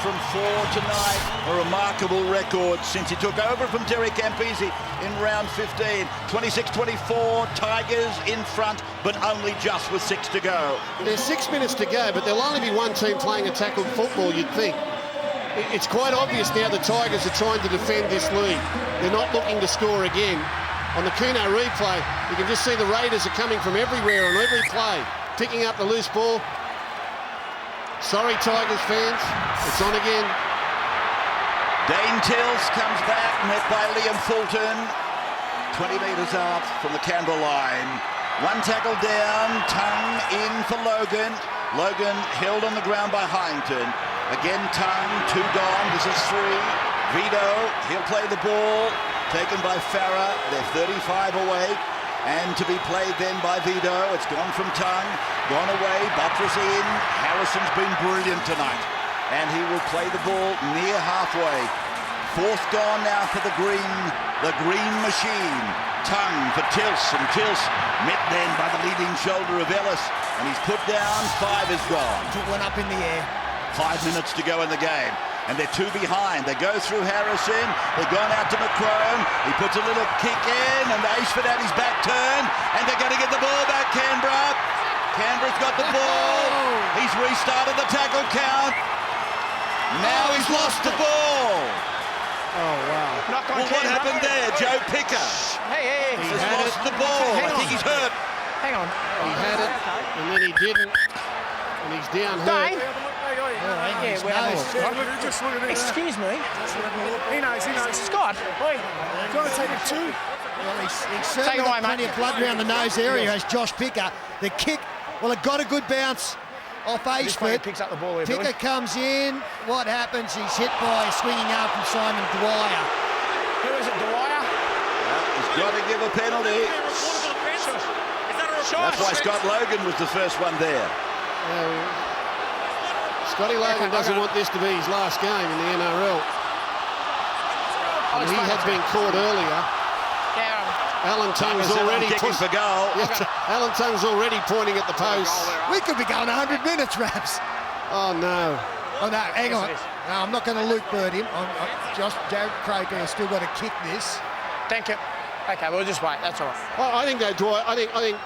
from 4 tonight, a remarkable record since he took over from Terry Campese in round 15. 26-24, Tigers in front, but only just with 6 to go. There's 6 minutes to go, but there'll only be one team playing a tackled football, you'd think. It's quite obvious now the Tigers are trying to defend this lead. They're not looking to score again. On the Kuno replay, you can just see the Raiders are coming from everywhere on every play, picking up the loose ball. Sorry, Tigers fans, it's on again. Dane Tills comes back, met by Liam Fulton. 20 metres out from the Canberra line. One tackle down, Tongue in for Logan. Logan held on the ground by Hyington. Again, Tongue, 2 gone, this is 3. Vito, he'll play the ball. Taken by Farah, they're 35 away. And to be played then by Vito. It's gone from Tongue, gone away, Buttress in. Harrison's been brilliant tonight. And he will play the ball near halfway. 4th gone now for the green machine. Tongue for Tills, and Tills met then by the leading shoulder of Ellis. And he's put down, 5 is gone. Took one up in the air. 5 minutes to go in the game. And they're 2 behind. They go through Harrison. They've gone out to McCrone. He puts a little kick in, and Ashford had his back turned. And they're going to get the ball back, Canberra. Canberra's got the ball. He's restarted the tackle count. Now he's lost the ball. Oh, wow. Well, what happened there? Joe Picker. Hey. He's lost the ball. I think he's hurt. Hang on. He had it, and then he didn't. And he's down hurt. Excuse me. He knows. Scott. Wait, do you want to take it too? Well, he's certainly got plenty of blood around the nose area as Josh Picker. The kick, well, it got a good bounce off This way he Ashford. picks up the ball here, Picker Billy. comes in. What happens? He's hit by a swinging arm from Simon Dwyer. Who is it, Dwyer? He's got to give a penalty. That's why Scott Logan was the first one there. Scotty Logan doesn't want this to be his last game in the NRL. And he had been caught earlier. Alan Tung's already kicking for goal. Alan Tung's already pointing at the post. We could be going 100 minutes, Raps. Oh no. Oh no, hang on. No, I'm not going to Luke Bird him. Jared Croker has still got to kick this. Thank you. Okay, we'll just wait. That's all right. Well, I think Dwyer. I think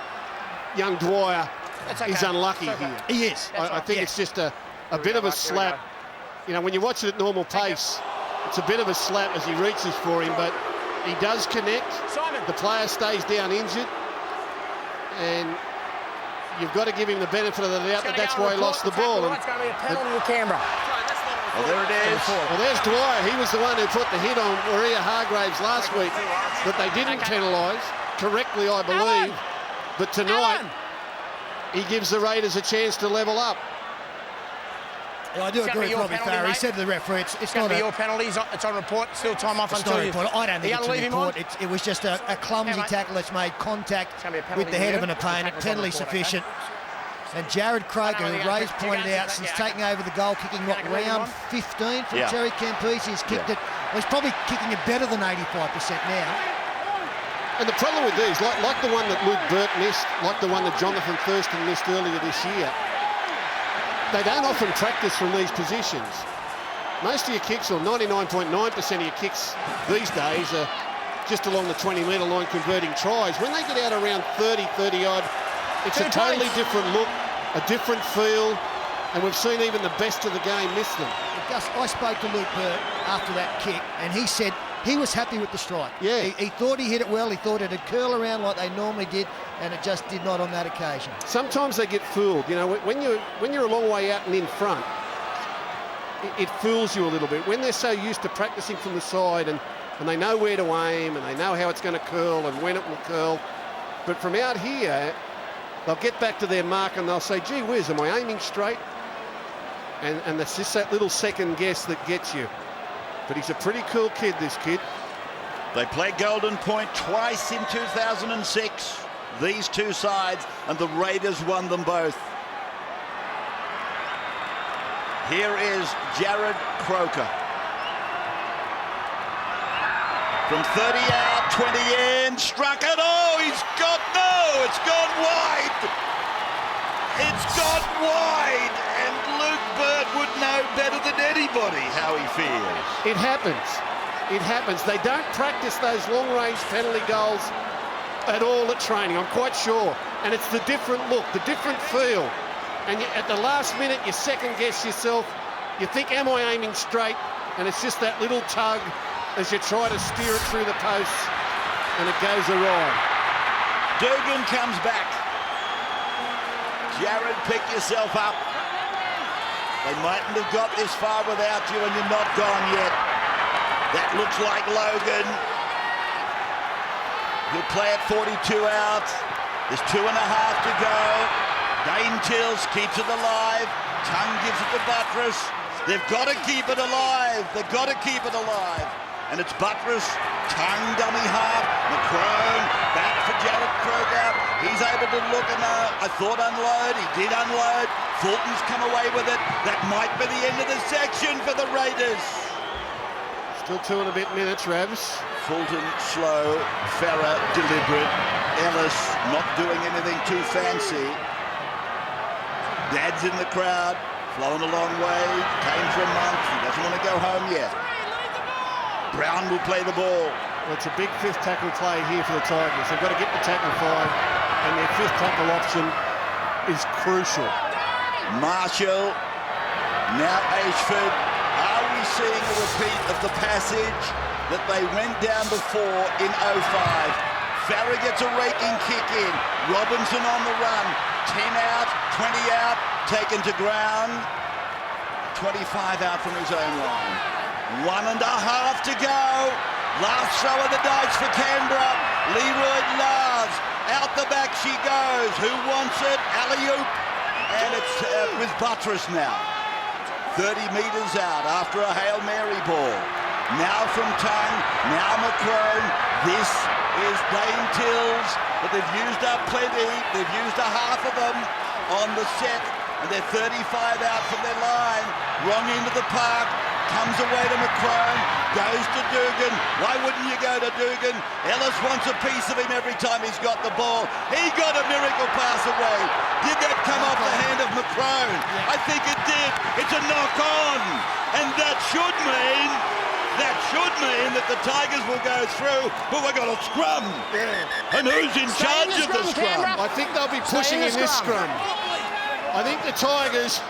young Dwyer Okay. is unlucky Okay. here. He is. I think it's just a bit of a slap. You know, when you watch it at normal pace, it's a bit of a slap as he reaches for him, but he does connect. Simon. The player stays down injured, and you've got to give him the benefit of the doubt that that's why he lost the ball. It's going to be a penalty to Canberra. Well, there it is. Well, there's Dwyer. He was the one who put the hit on Maria Hargraves last week that they didn't penalise, correctly, I believe. But tonight, he gives the Raiders a chance to level up. Yeah, I do agree with Robbie Farah. He said to the referee, it's not your penalty. It's on report. Still time off it's until not a report. I don't think it's a report. It was just a clumsy tackle that's made contact with the head of an opponent. Penalty sufficient. And Jared Croker, who Ray's pointed out, since taking over the goal kicking, round 15 from Terry Campese, he's kicked it. Well, he's probably kicking it better than 85% now. And the problem with these, like the one that Luke Burt missed, like the one that Jonathan Thurston missed earlier this year, they don't often practice from these positions. Most of your kicks, or 99.9% of your kicks these days, are just along the 20-metre line converting tries. When they get out around 30, 30-odd, it's a totally different look, a different feel, and we've seen even the best of the game miss them. I spoke to Luke Burt after that kick, and he said he was happy with the strike. Yeah. He thought he hit it well. He thought it'd curl around like they normally did, and it just did not on that occasion. Sometimes they get fooled. You know, when you're a long way out and in front, it fools you a little bit. When they're so used to practicing from the side and they know where to aim and they know how it's going to curl and when it will curl. But from out here, they'll get back to their mark and they'll say, gee whiz, am I aiming straight? And that's just that little second guess that gets you. But he's a pretty cool kid, this kid. They played Golden Point twice in 2006, these two sides, and the Raiders won them both. Here is Jared Croker. From 30 out, 20 in, struck it. Oh, it's gone wide. It's gone wide, and Luke Burt would know better than anybody how he feels. It happens. It happens. They don't practice those long-range penalty goals at all at training, I'm quite sure. And it's the different look, the different feel. And at the last minute, you second-guess yourself. You think, am I aiming straight? And it's just that little tug as you try to steer it through the posts, and it goes awry. Dugan comes back. Jared, pick yourself up. They mightn't have got this far without you, and you're not gone yet. That looks like Logan. He'll play at 42 out. There's 2.5 to go. Dane Tills keeps it alive. Tongue gives it to Buttress. They've got to keep it alive. They've got to keep it alive. And it's Buttress, Tongue dummy half, McCrone, back for Jared Croker. He's able to look and I thought unload. He did unload. Fulton's come away with it. That might be the end of the section for the Raiders. Still 2 and a bit minutes, Ravs. Fulton slow, Farah deliberate, Ellis not doing anything too fancy. Dad's in the crowd, flown a long way, came for a month, he doesn't want to go home yet. Brown will play the ball. Well, it's a big fifth tackle play here for the Tigers. They've got to get the tackle 5, and their fifth tackle option is crucial. Marshall, now Ashford. Are we seeing a repeat of the passage that they went down before in 05? Farah gets a raking kick in. Robinson on the run. 10 out, 20 out, taken to ground. 25 out from his own line. 1.5 to go. Last throw of the dice for Canberra. Leroy Lars. Out the back she goes. Who wants it? Alley-oop. And it's with Buttress now. 30 metres out after a Hail Mary ball. Now from Tongue, now McCrone. This is Dane Tills, but they've used up plenty. They've used a half of them on the set, and they're 35 out from their line. Wrong end of the park, comes away to McCrone, goes to Dugan. Why wouldn't you go to Dugan? Ellis wants a piece of him every time he's got the ball. He got a miracle pass away. Did that come off the hand of McCrone? I think it did. It's a knock on, and that should mean that the Tigers will go through, but we've got a scrum. Yeah. And who's in charge of the scrum? I think they'll be pushing in this scrum. I think the Tigers,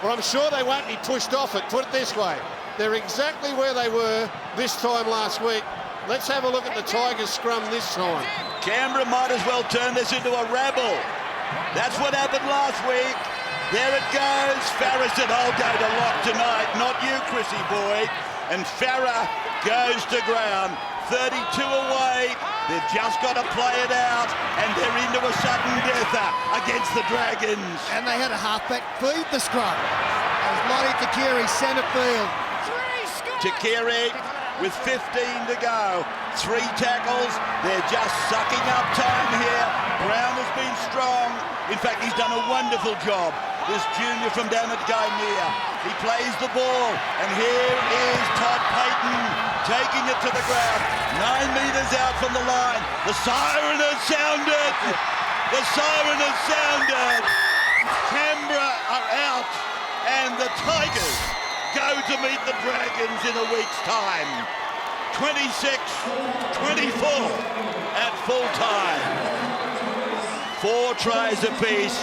well, I'm sure they won't be pushed off it. Put it this way. They're exactly where they were this time last week. Let's have a look at the Tigers scrum this time. Canberra might as well turn this into a rabble. That's what happened last week. There it goes. Farah said, I'll go to lock tonight, not you, Chrissy boy. And Farah goes to ground. 32 away. They've just got to play it out, and they're into a sudden deather against the Dragons. And they had a halfback feed the scrum. That was Lottie Takiri, centre field. Takiri with 15 to go. 3 tackles. They're just sucking up time here. Brown has been strong. In fact, he's done a wonderful job. This junior from down at Gymea. He plays the ball, and here is Todd Payton taking it to the ground. 9 metres out from the line. The siren has sounded. The siren has sounded. Canberra are out, and the Tigers go to meet the Dragons in a week's time. 26-24 at full time. 4 tries apiece.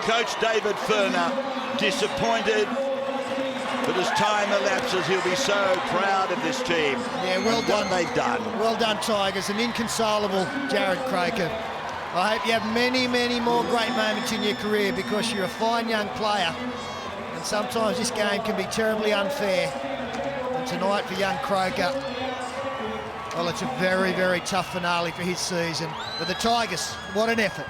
Coach David Furner disappointed, but as time elapses, he'll be so proud of this team. Yeah, well done. What they've done. Well done, Tigers. An inconsolable Jared Croker. I hope you have many, many more great moments in your career, because you're a fine young player, and sometimes this game can be terribly unfair. And tonight for young Croker, well, it's a very, very tough finale for his season. But the Tigers, what an effort.